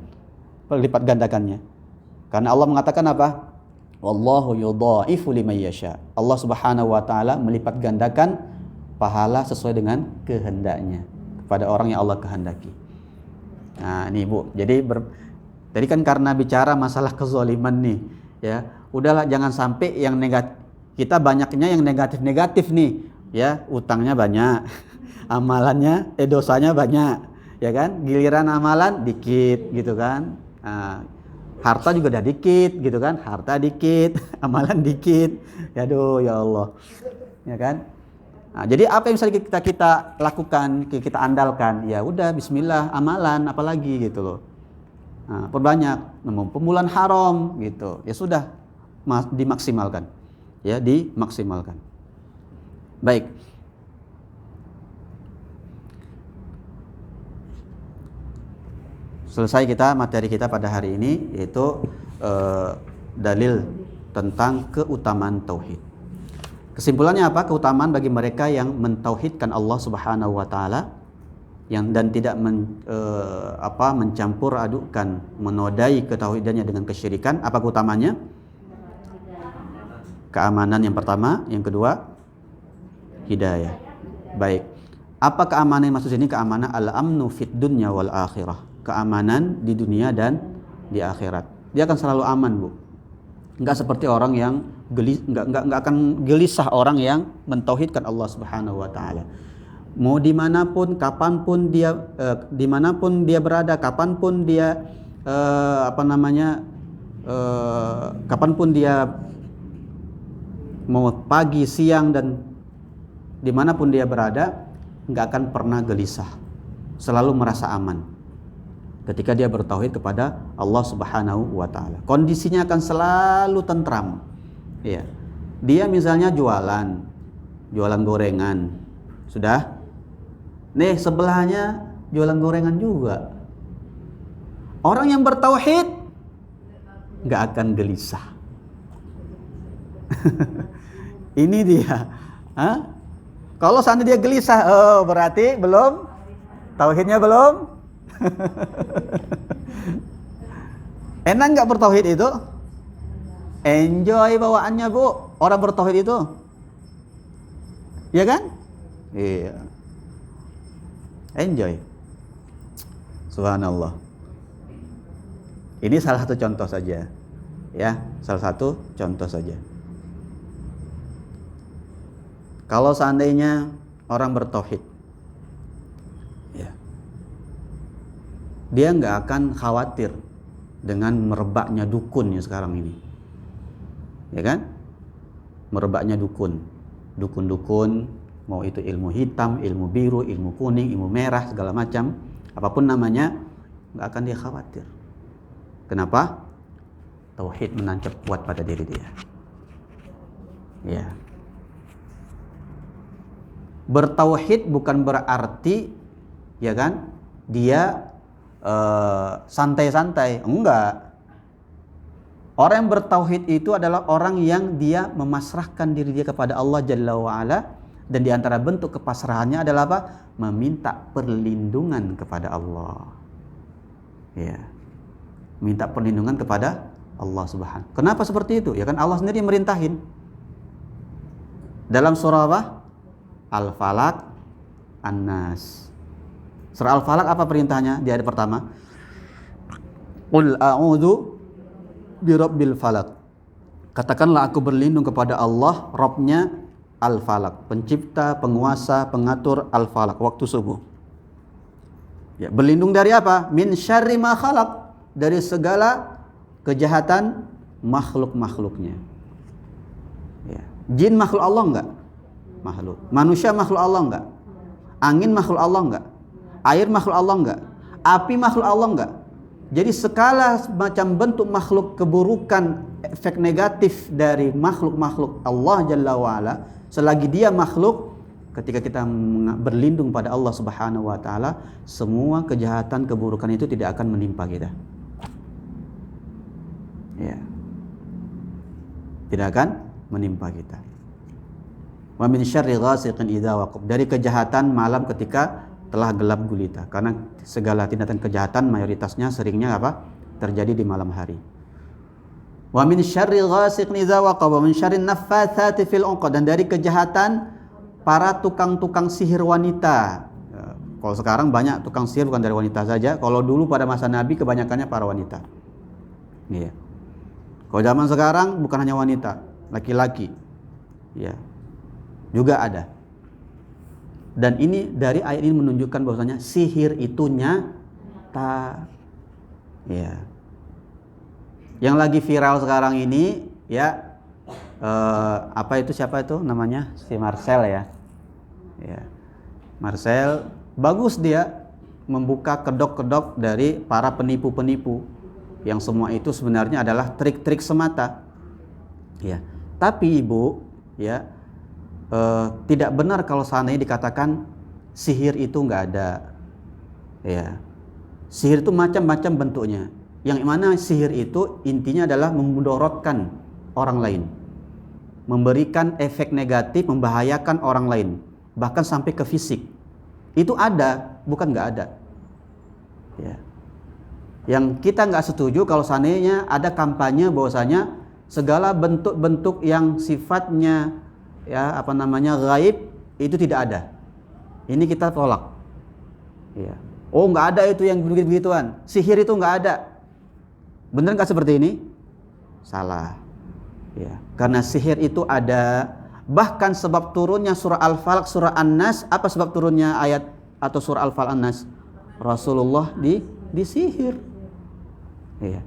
lipat gandakannya. Karena Allah mengatakan apa? Wallahu yudha'ifu liman yasha. Allah Subhanahu Wa Taala melipat gandakan pahala sesuai dengan kehendaknya kepada orang yang Allah kehendaki. Nah ini bu, jadi tadi kan karena bicara masalah kezaliman nih, ya udahlah jangan sampai yang negatif, kita banyaknya yang negatif nih, ya utangnya banyak, amalannya dosanya banyak, ya kan, giliran amalan dikit gitu kan, harta juga udah dikit gitu kan, harta dikit, amalan dikit, aduh ya Allah, ya kan. Nah, jadi apa yang bisa kita lakukan, kita andalkan, ya udah Bismillah, amalan apalagi gitu loh. Nah, perbanyak, mumpung bulan haram gitu, ya sudah dimaksimalkan, ya dimaksimalkan. Baik. Selesai kita materi kita pada hari ini, yaitu dalil tentang keutamaan tauhid. Kesimpulannya apa? Keutamaan bagi mereka yang mentauhidkan Allah Subhanahu Wa Taala, yang dan tidak mencampur adukan, menodai ketauhidannya dengan kesyirikan. Apa keutamaannya? Keamanan yang pertama, yang kedua hidayah. Baik. Apa keamanan yang maksud ini? Keamanan al-amnu fid dunya wal akhirah. Keamanan di dunia dan di akhirat. Dia akan selalu aman, Bu. Enggak seperti orang yang enggak akan gelisah orang yang mentauhidkan Allah Subhanahu Wa Taala. Mau dimanapun, kapanpun dia berada, kapanpun dia kapanpun dia mau pagi, siang dan dimanapun dia berada, nggak akan pernah gelisah, selalu merasa aman ketika dia bertauhid kepada Allah Subhanahu Wa Taala. Kondisinya akan selalu tentram. Ya, dia misalnya jualan gorengan, sudah. Nih sebelahnya jualan gorengan juga. Orang yang bertauhid nggak akan gelisah. Ini dia. Kalau seandainya dia gelisah, berarti belum tauhidnya belum. Enak nggak bertauhid itu? Enjoy bawaannya, Bu. Orang bertauhid itu, ya kan? Iya. Enjoy. Subhanallah. Ini salah satu contoh saja. Ya, salah satu contoh saja. Kalau seandainya orang bertauhid, ya, dia nggak akan khawatir dengan merebaknya dukun ya sekarang ini, ya kan? Merebaknya dukun, mau itu ilmu hitam, ilmu biru, ilmu kuning, ilmu merah, segala macam, apapun namanya, nggak akan dia khawatir. Kenapa? Tauhid menancap kuat pada diri dia. Ya. Bertauhid bukan berarti, ya kan, dia santai-santai, enggak. Orang yang bertauhid itu adalah orang yang dia memasrahkan diri dia kepada Allah Jalla wa'ala, dan di antara bentuk kepasrahannya adalah apa? Meminta perlindungan kepada Allah. Ya. Minta perlindungan kepada Allah Subhanahu. Kenapa seperti itu? Ya kan Allah sendiri merintahin. Dalam surah apa? Al-Falaq, An-Nas. Surah Al-Falaq apa perintahnya di ayat pertama? Qul a'udzu birabbil falaq. Katakanlah aku berlindung kepada Allah, Rabbnya Al-Falaq, pencipta, penguasa, pengatur Al-Falaq, waktu subuh. Ya, berlindung dari apa? Min syarri ma khalaq, dari segala kejahatan makhluk-makhluknya. Ya. Jin makhluk Allah enggak? Makhluk. Manusia makhluk Allah enggak? Angin makhluk Allah enggak? Air makhluk Allah enggak? Api makhluk Allah enggak? Jadi segala macam bentuk makhluk keburukan, efek negatif dari makhluk-makhluk Allah Jalla wa'ala, selagi dia makhluk, ketika kita berlindung pada Allah Subhanahu wa ta'ala, semua kejahatan, keburukan itu tidak akan menimpa kita. Ya. Tidak akan menimpa kita. Wa min syarri ghasiqin idza waqab, dari kejahatan malam ketika telah gelap gulita, karena segala tindakan kejahatan mayoritasnya seringnya apa? Terjadi di malam hari. Wa min syarri ghasiqin idza waqab wa min syarrin naffatsati fil 'uqad, dan dari kejahatan para tukang-tukang sihir wanita. Kalau sekarang banyak tukang sihir bukan dari wanita saja. Kalau dulu pada masa Nabi kebanyakannya para wanita. Iya. Kalau zaman sekarang bukan hanya wanita, laki-laki. Ya. Juga ada. Dan ini dari ayat ini menunjukkan bahwasanya sihir itu nyata. Ya. Yang lagi viral sekarang ini ya apa itu, siapa itu namanya? Si Marcel ya. Ya. Marcel bagus, dia membuka kedok-kedok dari para penipu-penipu yang semua itu sebenarnya adalah trik-trik semata. Ya. Tapi Ibu, ya, tidak benar kalau seandainya dikatakan sihir itu nggak ada. Ya. Sihir itu macam-macam bentuknya. Yang mana sihir itu intinya adalah memudorotkan orang lain, memberikan efek negatif, membahayakan orang lain, bahkan sampai ke fisik. Itu ada, bukan nggak ada. Ya. Yang kita nggak setuju kalau seandainya ada kampanye bahwasanya segala bentuk-bentuk yang sifatnya gaib itu tidak ada. Ini kita tolak. Ya. Oh, nggak ada itu yang begitu-begituan. Sihir itu nggak ada. Benar nggak seperti ini? Salah. Ya. Karena sihir itu ada. Bahkan sebab turunnya surah Al-Falaq, surah An-Nas, apa sebab turunnya ayat atau surah Al-Falaq An-Nas? Rasulullah disihir. Ya.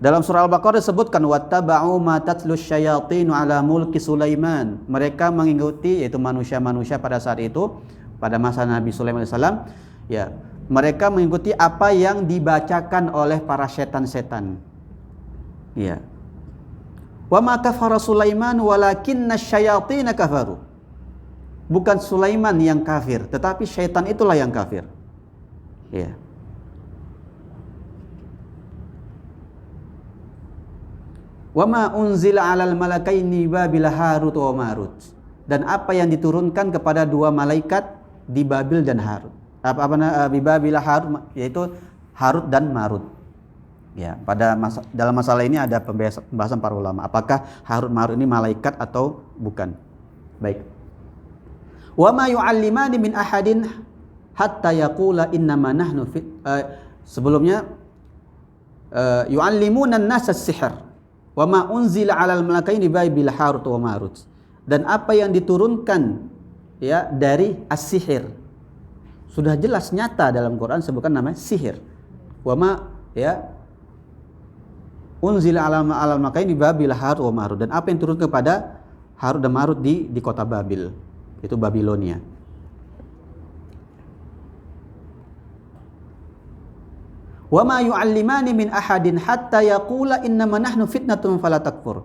Dalam surah Al-Baqarah disebutkan wattaba'u ma tatlu syayatinu ala mulki Sulaiman. Mereka mengikuti, yaitu manusia-manusia pada saat itu, pada masa Nabi Sulaiman alaihissalam, ya, mereka mengikuti apa yang dibacakan oleh para setan-setan. Ya. Wa ma kafara Sulaiman walakinna syayatina kafaru. Bukan Sulaiman yang kafir, tetapi syaitan itulah yang kafir. Ya. Wa ma unzila 'alal malakaini Babil Harut wa Marut. Dan apa yang diturunkan kepada dua malaikat di Babil dan Harut. Di Babil Harut, yaitu Harut dan Marut. Ya, dalam masalah ini ada pembahasan para ulama. Apakah Harut Marut ini malaikat atau bukan? Baik. Wa ma yu'allimani min ahadin hatta yaqula innama nahnu sebelumnya yu'allimuna an-nasa as-sihr. Wa ma unzila 'alal malakaini Babil Harut wa Marut. Dan apa yang diturunkan ya dari as-sihir. Sudah jelas nyata dalam Quran sebutkan namanya sihir. Wa ma ya unzila ala makain di Babil Harut wa Marut, dan apa yang turun kepada Harut dan Marut di kota Babil, itu Babilonia. Wa ma yu'allimani min ahadin hatta yaqula innama nahnu fitnatun fala takfur.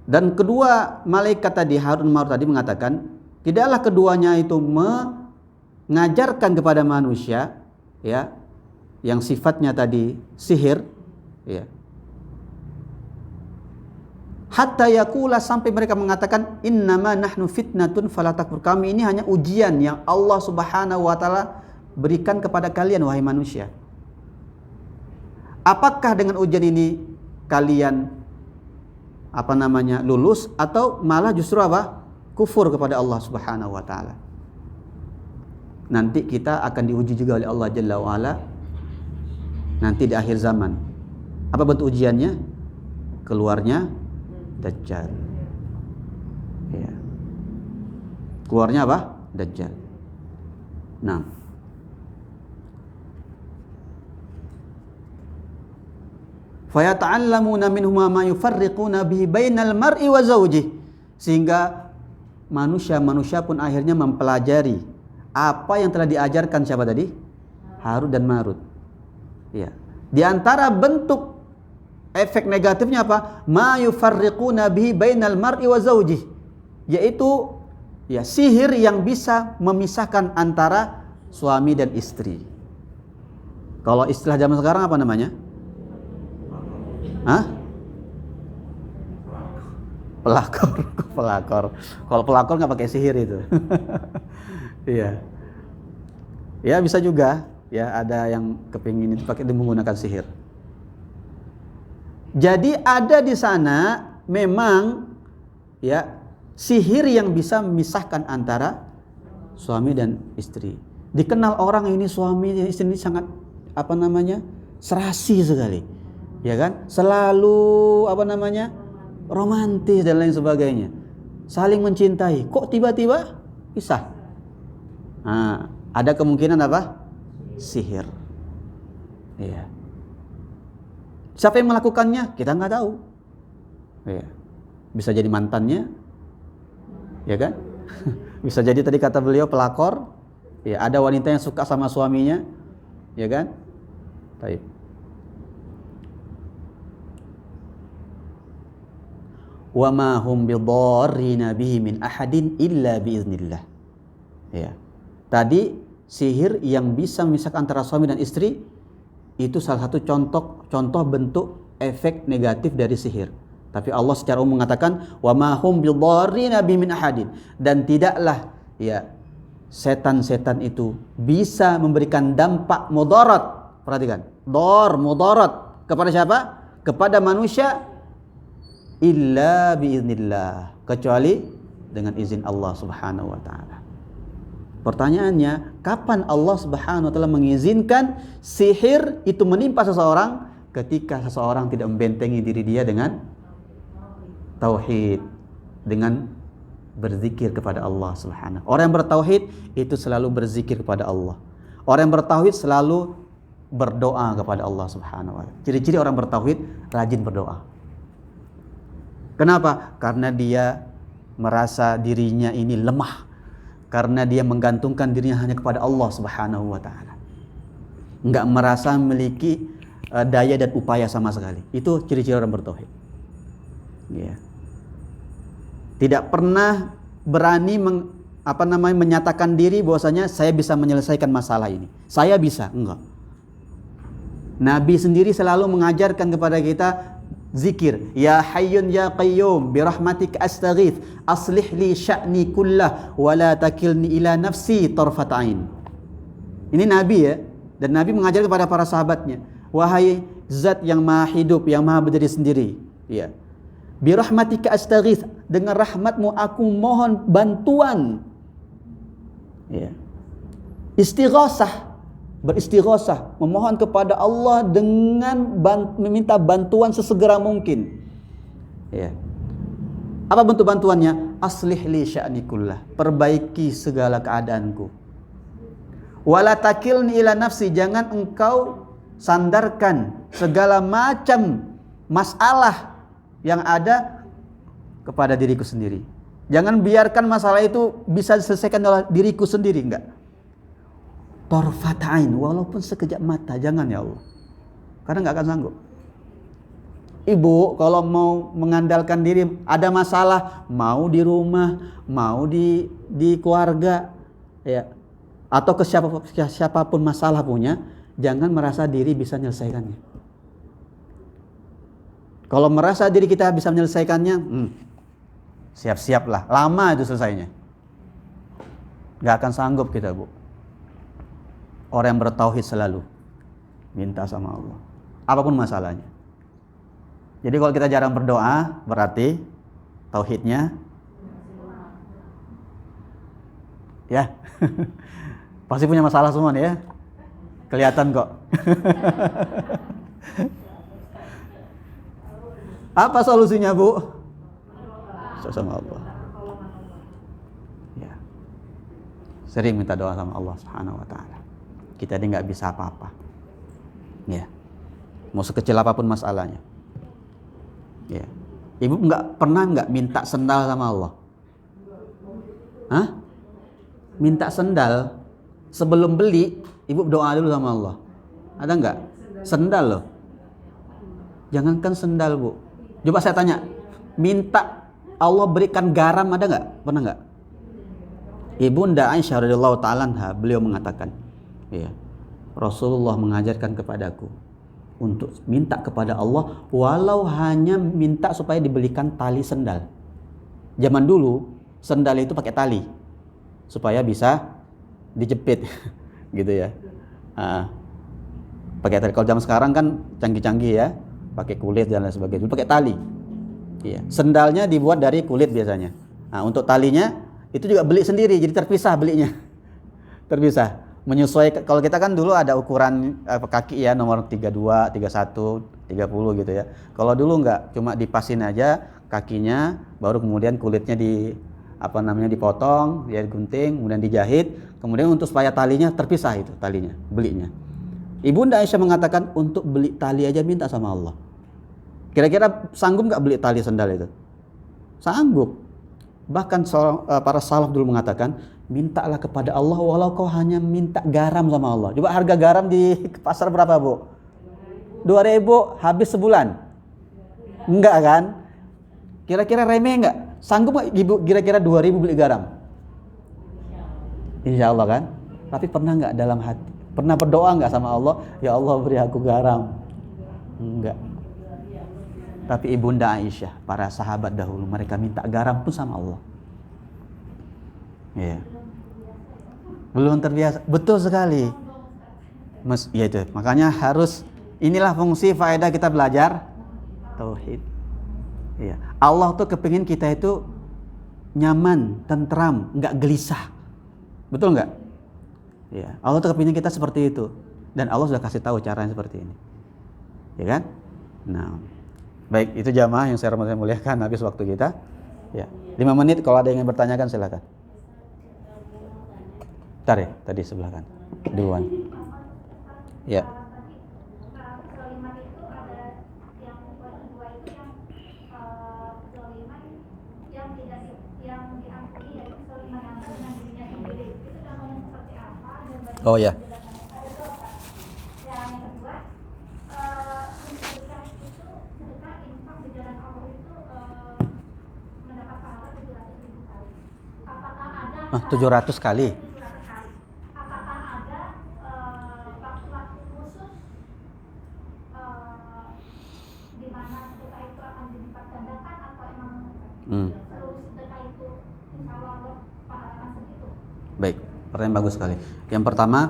Dan kedua malaikat tadi, Harut dan Marut tadi, mengatakan tidaklah keduanya itu mengajarkan kepada manusia ya yang sifatnya tadi sihir ya, hatta yaqula, sampai mereka mengatakan innama nahnu fitnatun fala takfur, kami ini hanya ujian yang Allah Subhanahu wa taala berikan kepada kalian wahai manusia. Apakah dengan ujian ini kalian lulus, atau malah justru kufur kepada Allah Subhanahu wa taala? Nanti kita akan diuji juga oleh Allah Jalla wa ala nanti di akhir zaman. Apa bentuk ujiannya? Keluarnya Dajjal. Ya. Keluarnya apa? Dajjal. Nah, fayata'allamuna minhuma ma yufarriquna bihi bainal mar'i wa zawjihi, sehingga manusia pun akhirnya mempelajari apa yang telah diajarkan siapa tadi? Harut dan Marut. Ya. Di antara bentuk efek negatifnya apa? Ma yufarriquna bihi bainal mar'i wa zawjihi, yaitu ya sihir yang bisa memisahkan antara suami dan istri. Kalau istilah zaman sekarang apa namanya? Hah? Pelakor. Kalau pelakor nggak pakai sihir itu. Iya. Ya bisa juga. Ya ada yang kepingin itu pakai menggunakan sihir. Jadi ada di sana memang ya sihir yang bisa memisahkan antara suami dan istri. Dikenal orang ini suami dan istri ini sangat serasi sekali. Ya kan, selalu romantis dan lain sebagainya, saling mencintai, kok tiba-tiba pisah. Nah, ada kemungkinan sihir. Iya. Siapa yang melakukannya kita nggak tahu. Iya. Bisa jadi mantannya, ya kan? Bisa jadi tadi kata beliau pelakor. Ya, ada wanita yang suka sama suaminya, ya kan? Baik. Wa ma hum bidarrina bihi min ahadin illa biiznillah. Ya. Tadi sihir yang bisa memisahkan antara suami dan istri itu salah satu contoh bentuk efek negatif dari sihir. Tapi Allah secara umum mengatakan wa ma hum bidarrina bihi min ahadin, dan tidaklah ya setan-setan itu bisa memberikan dampak mudarat. Perhatikan, mudarat kepada siapa? Kepada manusia illa biiznillah, kecuali dengan izin Allah Subhanahu wa taala. Pertanyaannya, kapan Allah Subhanahu wa taala mengizinkan sihir itu menimpa seseorang? Ketika seseorang tidak membentengi diri dia dengan tauhid, dengan berzikir kepada Allah Subhanahu. Orang yang bertauhid itu selalu berzikir kepada Allah. Orang yang bertauhid selalu berdoa kepada Allah Subhanahu wa taala. Ciri-ciri orang bertauhid rajin berdoa. Kenapa? Karena dia merasa dirinya ini lemah, karena dia menggantungkan dirinya hanya kepada Allah Subhanahu wa taala. Enggak merasa memiliki daya dan upaya sama sekali. Itu ciri-ciri orang bertauhid. Ya. Tidak pernah berani menyatakan diri bahwasanya saya bisa menyelesaikan masalah ini. Saya bisa, enggak. Nabi sendiri selalu mengajarkan kepada kita zikir, ya hayyun ya qayyum bi rahmatika astaghits aslih li sya'ni kullah wa la takilni ila nafsi tarfat ain. Ini Nabi ya, dan Nabi mengajar kepada para sahabatnya, wahai zat yang maha hidup, yang maha berdiri sendiri, ya, bi rahmatika astaghits, dengan rahmatmu aku mohon bantuan, ya, istighosah, beristighosah, memohon kepada Allah dengan meminta bantuan sesegera mungkin. Ya. Apa bentuk bantuannya? Aslih li sya'ni kullah, perbaiki segala keadaanku. Wala takilni ila nafsi, jangan engkau sandarkan segala macam masalah yang ada kepada diriku sendiri. Jangan biarkan masalah itu bisa diselesaikan oleh diriku sendiri, enggak. Tarfatain, walaupun sekejap mata, jangan ya Allah. Karena enggak akan sanggup. Ibu kalau mau mengandalkan diri, ada masalah, mau di rumah, mau di keluarga, ya, atau ke siapapun masalah punya, jangan merasa diri bisa menyelesaikannya. Kalau merasa diri kita bisa menyelesaikannya, siap-siaplah, lama itu selesainya. Gak akan sanggup kita, Bu. Orang yang bertauhid selalu minta sama Allah, apapun masalahnya. Jadi kalau kita jarang berdoa, berarti tauhidnya ya pasti punya masalah semua nih ya. Kelihatan kok. Apa solusinya, Bu? Sama Allah. Ya. Sering minta doa sama Allah Subhanahu wa taala. Kita ini nggak bisa apa-apa. Ya. Mau sekecil apapun masalahnya. Ya. Ibu pernah minta sendal sama Allah? Hah? Minta sendal sebelum beli, ibu doa dulu sama Allah. Ada nggak? Sendal loh. Jangankan sendal, Bu. Coba saya tanya, minta Allah berikan garam ada nggak? Pernah nggak? Ibunda Aisyah radhiyallahu ta'ala anha, beliau mengatakan, ya, Rasulullah mengajarkan kepadaku untuk minta kepada Allah walau hanya minta supaya dibelikan tali sendal. Zaman dulu sendal itu pakai tali supaya bisa dijepit gitu ya. Pakai tali. Kalau zaman sekarang kan canggih-canggih ya, pakai kulit dan lain sebagainya. Pakai tali. Iya. Sendalnya dibuat dari kulit biasanya. Nah, untuk talinya itu juga beli sendiri, jadi terpisah belinya. Terpisah. Menyesuaikan, kalau kita kan dulu ada ukuran kaki ya, nomor 32, 31, 30 gitu ya. Kalau dulu enggak, cuma dipasin aja kakinya, baru kemudian kulitnya dipotong, ya gunting, kemudian dijahit, kemudian untuk supaya talinya terpisah itu talinya, belinya. Ibunda Aisyah mengatakan untuk beli tali aja minta sama Allah. Kira-kira sanggup enggak beli tali sendal itu? Sanggup. Bahkan para salaf dulu mengatakan, mintalah kepada Allah walau kau hanya minta garam sama Allah. Coba harga garam di pasar berapa, Bu? 2.000 habis sebulan. Enggak kan? Kira-kira remeh enggak? Sanggup enggak Ibu kira-kira 2.000 beli garam? Insya Allah kan? Tapi pernah enggak dalam hati? Pernah berdoa enggak sama Allah? Ya Allah beri aku garam. Enggak. Tapi Ibunda Aisyah, para sahabat dahulu, mereka minta garam pun sama Allah. Ya. Belum terbiasa. Betul sekali. Ya itu. Makanya harus, inilah fungsi faedah kita belajar tauhid. Ya. Allah tuh kepingin kita itu nyaman, tentram, enggak gelisah. Betul enggak? Ya. Allah tuh kepingin kita seperti itu. Dan Allah sudah kasih tahu caranya seperti ini. Ya kan? Nah, baik, itu jamaah yang saya muliakan, habis waktu kita. Ya. 5 menit, kalau ada yang ingin bertanyakan silakan. Bentar ya, tadi sebelah kan. Duluan. Ya. Oh ya. Ah, 700 kali. Apakah ada waktu-waktu khusus di mana sedekah itu akan dilipat gandakan atau emang seluruh sedekah itu insya Allah pahala segitu? Baik, pertanyaan bagus sekali. Yang pertama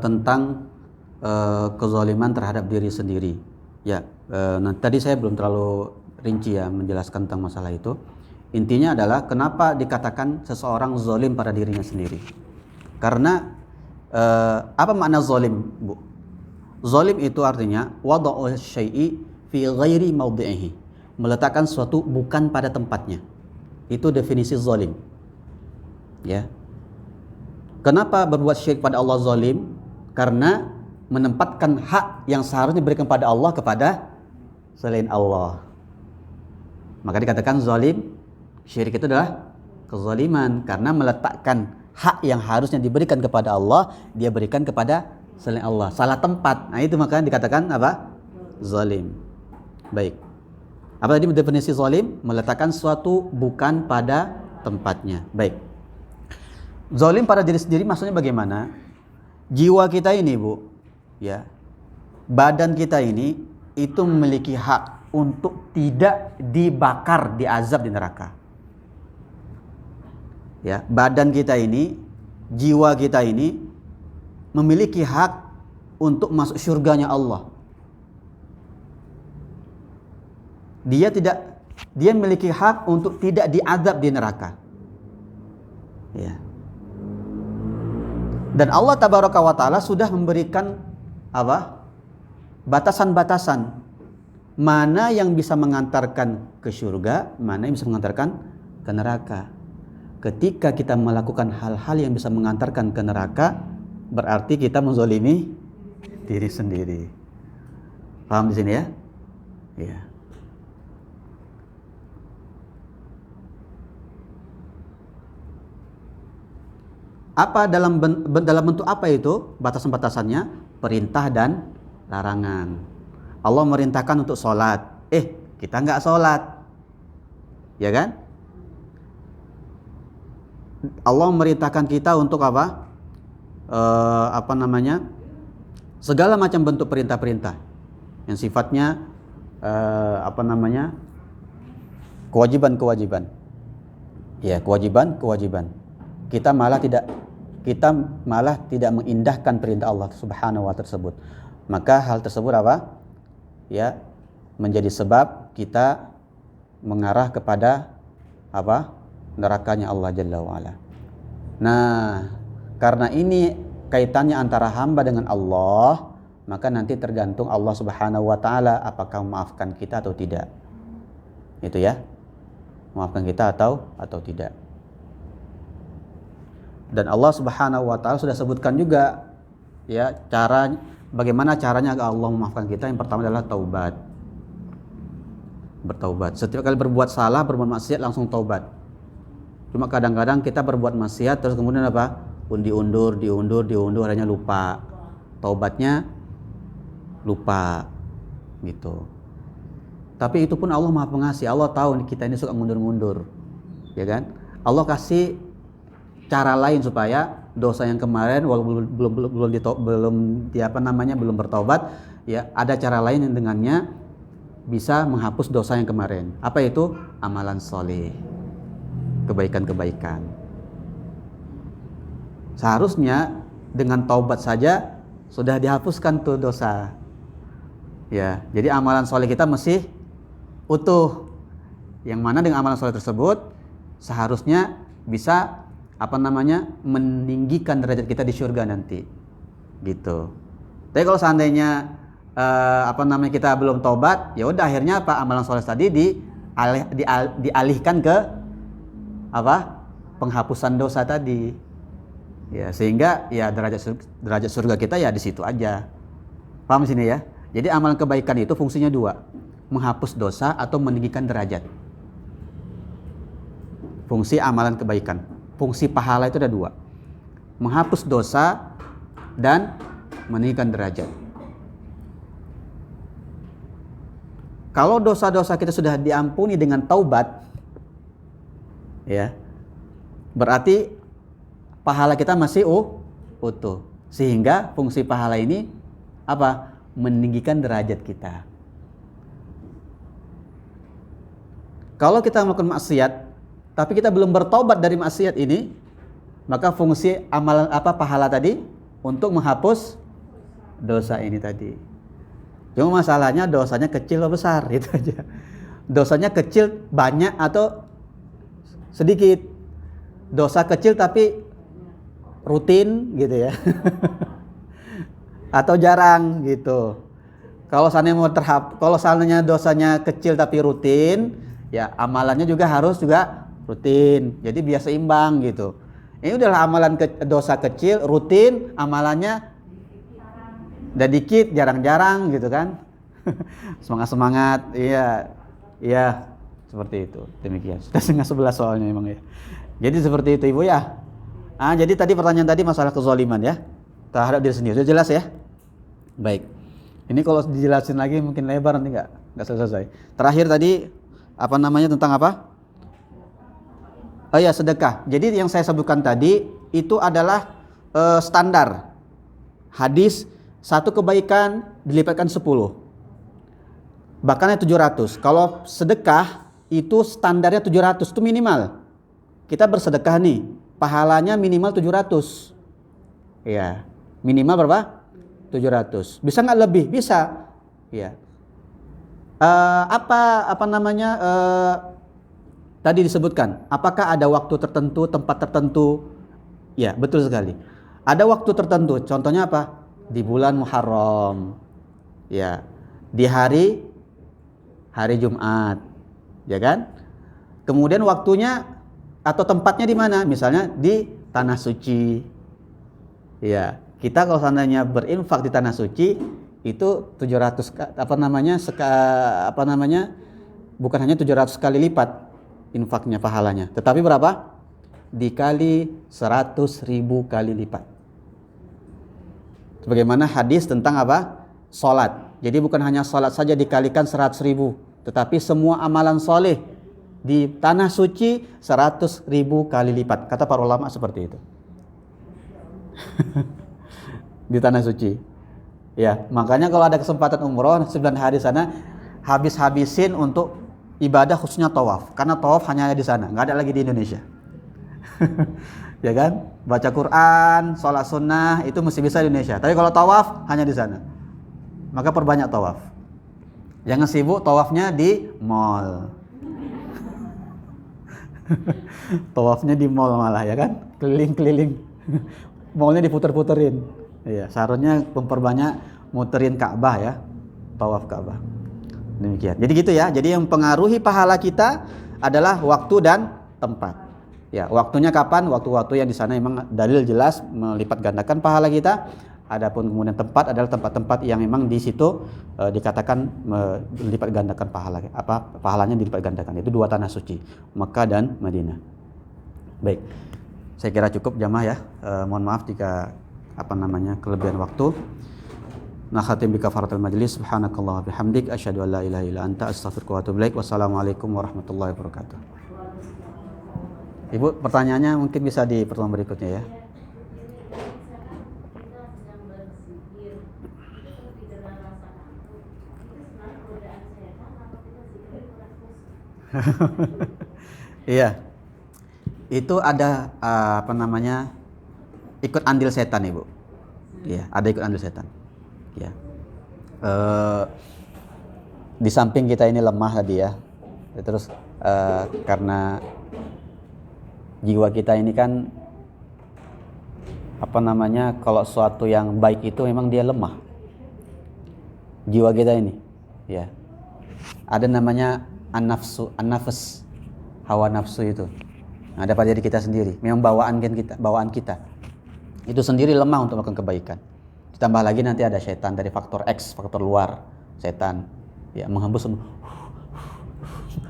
tentang kezaliman terhadap diri sendiri. Ya, tadi saya belum terlalu rinci ya menjelaskan tentang masalah itu. Intinya adalah kenapa dikatakan seseorang zalim pada dirinya sendiri. Karena apa makna zalim, Bu? Zalim itu artinya wada'u syai'i fi ghairi mawdi'ihi. Meletakkan sesuatu bukan pada tempatnya. Itu definisi zalim. Ya. Kenapa berbuat syirik pada Allah zalim? Karena menempatkan hak yang seharusnya diberikan kepada Allah kepada selain Allah. Maka dikatakan zalim. Syirik itu adalah kezaliman karena meletakkan hak yang harusnya diberikan kepada Allah dia berikan kepada selain Allah. Salah tempat. Nah itu makanya dikatakan apa? Zalim. Baik. Apa tadi definisi zalim? Meletakkan sesuatu bukan pada tempatnya. Baik. Zalim pada diri sendiri maksudnya bagaimana? Jiwa kita ini, Bu, ya. Badan kita ini itu memiliki hak untuk tidak dibakar, diazab di neraka. Ya, badan kita ini, jiwa kita ini memiliki hak untuk masuk surganya Allah. Dia memiliki hak untuk tidak diazab di neraka. Ya. Dan Allah tabaraka wa taala sudah memberikan apa? Batasan-batasan mana yang bisa mengantarkan ke surga, mana yang bisa mengantarkan ke neraka. Ketika kita melakukan hal-hal yang bisa mengantarkan ke neraka, berarti kita menzalimi diri sendiri. Paham di sini ya? Iya. Apa dalam bentuk apa itu batasan-batasannya? Perintah dan larangan. Allah merintahkan untuk sholat, kita nggak sholat, ya kan? Allah merintahkan kita untuk apa? Segala macam bentuk perintah-perintah yang sifatnya kewajiban-kewajiban. Ya, kewajiban-kewajiban. Kita malah tidak mengindahkan perintah Allah Subhanahu wa tersebut. Maka hal tersebut apa? Ya, menjadi sebab kita mengarah kepada apa? Nerakanya Allah Jalla wa Ala. Nah, karena ini kaitannya antara hamba dengan Allah, maka nanti tergantung Allah Subhanahu wa taala apakah memaafkan kita atau tidak. Itu ya. Memaafkan kita atau tidak. Dan Allah Subhanahu wa taala sudah sebutkan juga ya bagaimana caranya agar Allah memaafkan kita. Yang pertama adalah taubat. Bertaubat. Setiap kali berbuat salah, berbuat maksiat langsung taubat. Cuma kadang-kadang kita berbuat maksiat terus kemudian apa? Diundur, akhirnya lupa. Taubatnya lupa gitu. Tapi itu pun Allah Maha Pengasih. Allah tahu kita ini suka mundur-mundur. Ya kan? Allah kasih cara lain supaya dosa yang kemarin walaupun belum bertobat, ya ada cara lain yang dengannya bisa menghapus dosa yang kemarin. Apa itu? Amalan soleh, kebaikan-kebaikan. Seharusnya dengan taubat saja sudah dihapuskan tuh dosa. Ya, jadi amalan soleh kita masih utuh. Yang mana dengan amalan soleh tersebut seharusnya bisa meninggikan derajat kita di surga nanti, gitu. Tapi kalau seandainya kita belum taubat, ya udah akhirnya amalan soleh tadi dialihkan ke penghapusan dosa tadi, ya sehingga ya derajat surga kita ya di situ aja. Paham sini ya? Jadi amalan kebaikan itu fungsinya dua, menghapus dosa atau meninggikan derajat. Fungsi amalan kebaikan. Fungsi pahala itu ada dua, menghapus dosa dan meninggikan derajat. Kalau dosa-dosa kita sudah diampuni dengan taubat, ya berarti pahala kita masih utuh, sehingga fungsi pahala ini meninggikan derajat kita. Kalau kita melakukan maksiat tapi kita belum bertobat dari maksiat ini, maka fungsi amalan pahala tadi untuk menghapus dosa ini tadi. Cuma masalahnya dosanya kecil atau besar, itu aja. Dosanya kecil banyak atau sedikit. Dosa kecil tapi rutin gitu ya. Atau jarang gitu. Kalau seandainya dosanya kecil tapi rutin, ya amalannya juga harus rutin, jadi biar seimbang gitu. Ini udahlah amalan dosa kecil rutin, amalannya Udah dikit, jarang-jarang gitu kan. Semangat-semangat, iya. Iya, seperti itu. Demikian. Sudah setengah 11 soalnya emang ya. Jadi seperti itu Ibu ya. Jadi tadi pertanyaan tadi masalah kezaliman ya. Terhadap diri sendiri. Sudah jelas ya? Baik. Ini kalau dijelasin lagi mungkin lebar nanti nggak selesai. Terakhir tadi apa namanya tentang apa? Oh ya, sedekah. Jadi yang saya sebutkan tadi itu adalah standar. Hadis satu kebaikan dilipatkan 10. Bahkan 700. Kalau sedekah itu standarnya 700, itu minimal. Kita bersedekah nih, pahalanya minimal 700. Ya, minimal berapa? 700. Bisa nggak lebih? Bisa. Ya. Apa namanya? Tadi disebutkan, apakah ada waktu tertentu, tempat tertentu? Ya, betul sekali. Ada waktu tertentu. Contohnya apa? Di bulan Muharram. Ya. Di hari Jumat. Ya kan? Kemudian waktunya atau tempatnya di mana? Misalnya di tanah suci. Ya, kita kalau seandainya berinfak di tanah suci itu 700 bukan hanya 700 kali lipat infaknya pahalanya, tetapi berapa? Dikali 100.000 kali lipat. Sebagaimana hadis tentang apa? Salat. Jadi bukan hanya salat saja dikalikan 100.000, tetapi semua amalan soleh di tanah suci 100.000 kali lipat. Kata para ulama seperti itu. Di tanah suci. Ya, makanya kalau ada kesempatan umroh 9 hari sana, habis-habisin untuk ibadah khususnya tawaf. Karena tawaf hanya ada di sana, nggak ada lagi di Indonesia. Ya kan? Baca Quran, sholat sunnah itu mesti bisa di Indonesia. Tapi kalau tawaf hanya di sana. Maka perbanyak tawaf. Jangan sibuk tawafnya di mall. Tawafnya di mall malah ya kan? Keliling-keliling. Mallnya diputer-puterin. Iya, seharusnya memperbanyak muterin Ka'bah ya. Tawaf Ka'bah. Demikian. Jadi gitu ya. Jadi yang mempengaruhi pahala kita adalah waktu dan tempat. Ya, waktunya kapan? Waktu-waktu yang di sana memang dalil jelas melipat gandakan pahala kita. Adapun kemudian tempat adalah tempat-tempat yang memang di situ dikatakan melipat gandakan pahalanya dilipat gandakan. Itu 2 tanah suci, Mekah dan Madinah. Baik. Saya kira cukup jamaah ya. Mohon maaf jika kelebihan waktu. Nakhatim bi kafaratul majlis. Subhanakallah bihamdik asyhadu an la ilaha illa anta astaghfiruka wa atubu ilaik. Wassalamualaikum warahmatullahi wabarakatuh. Ibu, pertanyaannya mungkin bisa di pertemuan berikutnya ya. Iya. Itu ada ikut andil setan, Ibu. Iya, ada ikut andil setan. Ya. Di samping kita ini lemah tadi ya. Terus karena jiwa kita ini kan kalau suatu yang baik itu memang dia lemah. Jiwa kita ini, ya. Ada namanya an-nafs, hawa nafsu itu. Ada pada diri kita sendiri. Memang bawaan kita. Itu sendiri lemah untuk melakukan kebaikan. Ditambah lagi nanti ada setan dari faktor X, faktor luar, setan. Ya, menghembus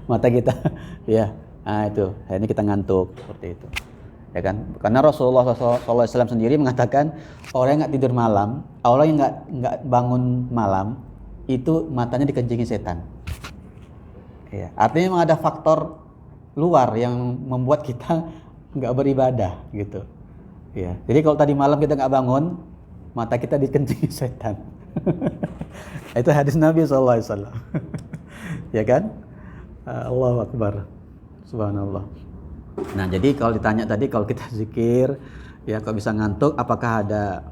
mata kita. Ya. Nah itu, ini kita ngantuk seperti itu, ya kan? Karena Rasulullah SAW sendiri mengatakan orang yang nggak tidur malam, orang yang nggak bangun malam, itu matanya dikencingi setan. Ya, artinya memang ada faktor luar yang membuat kita nggak beribadah, gitu. Ya, jadi kalau tadi malam kita nggak bangun, mata kita dikencingi setan. Itu hadis Nabi SAW. Ya kan? Allahu Akbar. Subhanallah. Nah, jadi kalau ditanya tadi kalau kita zikir, ya kok bisa ngantuk, apakah ada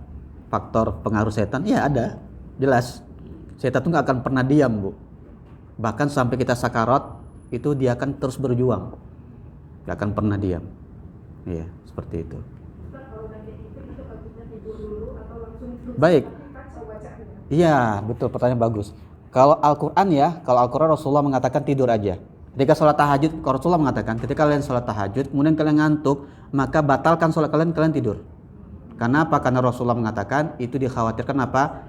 faktor pengaruh setan? Ya ada, jelas. Setan itu nggak akan pernah diam, Bu. Bahkan sampai kita sakarat, itu dia akan terus berjuang. Nggak akan pernah diam. Iya, seperti itu. Baik. Iya, betul, pertanyaan bagus. Kalau Al-Quran Rasulullah mengatakan tidur aja. Ketika sholat tahajud, Rasulullah mengatakan ketika kalian sholat tahajud, kemudian kalian ngantuk, maka batalkan sholat kalian tidur. Karena apa? Karena Rasulullah mengatakan itu dikhawatirkan apa?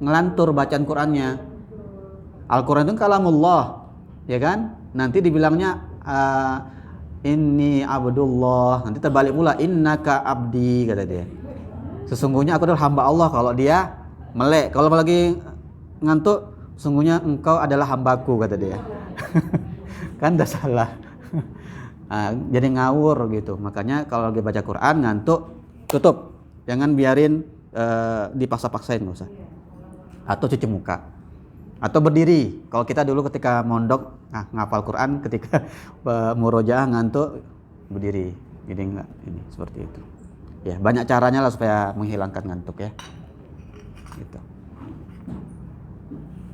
ngelantur bacaan Qur'annya. Al-Qur'an itu kalamullah, ya kan? Nanti dibilangnya inni abdullah, nanti terbalik pula innaka abdi, kata dia. Sesungguhnya aku adalah hamba Allah kalau dia melek. Kalau lagi ngantuk, sesungguhnya engkau adalah hambaku, kata dia. Kan dah salah. Jadi ngawur gitu. Makanya kalau lagi baca Quran ngantuk, tutup. Jangan biarin dipaksa-paksain, nggak usah. Atau cuci muka. Atau berdiri. Kalau kita dulu ketika mondok ngapal Quran, ketika murojaah ngantuk, berdiri. Jadi enggak ini seperti itu. Ya, banyak caranya lah supaya menghilangkan ngantuk ya. Gitu.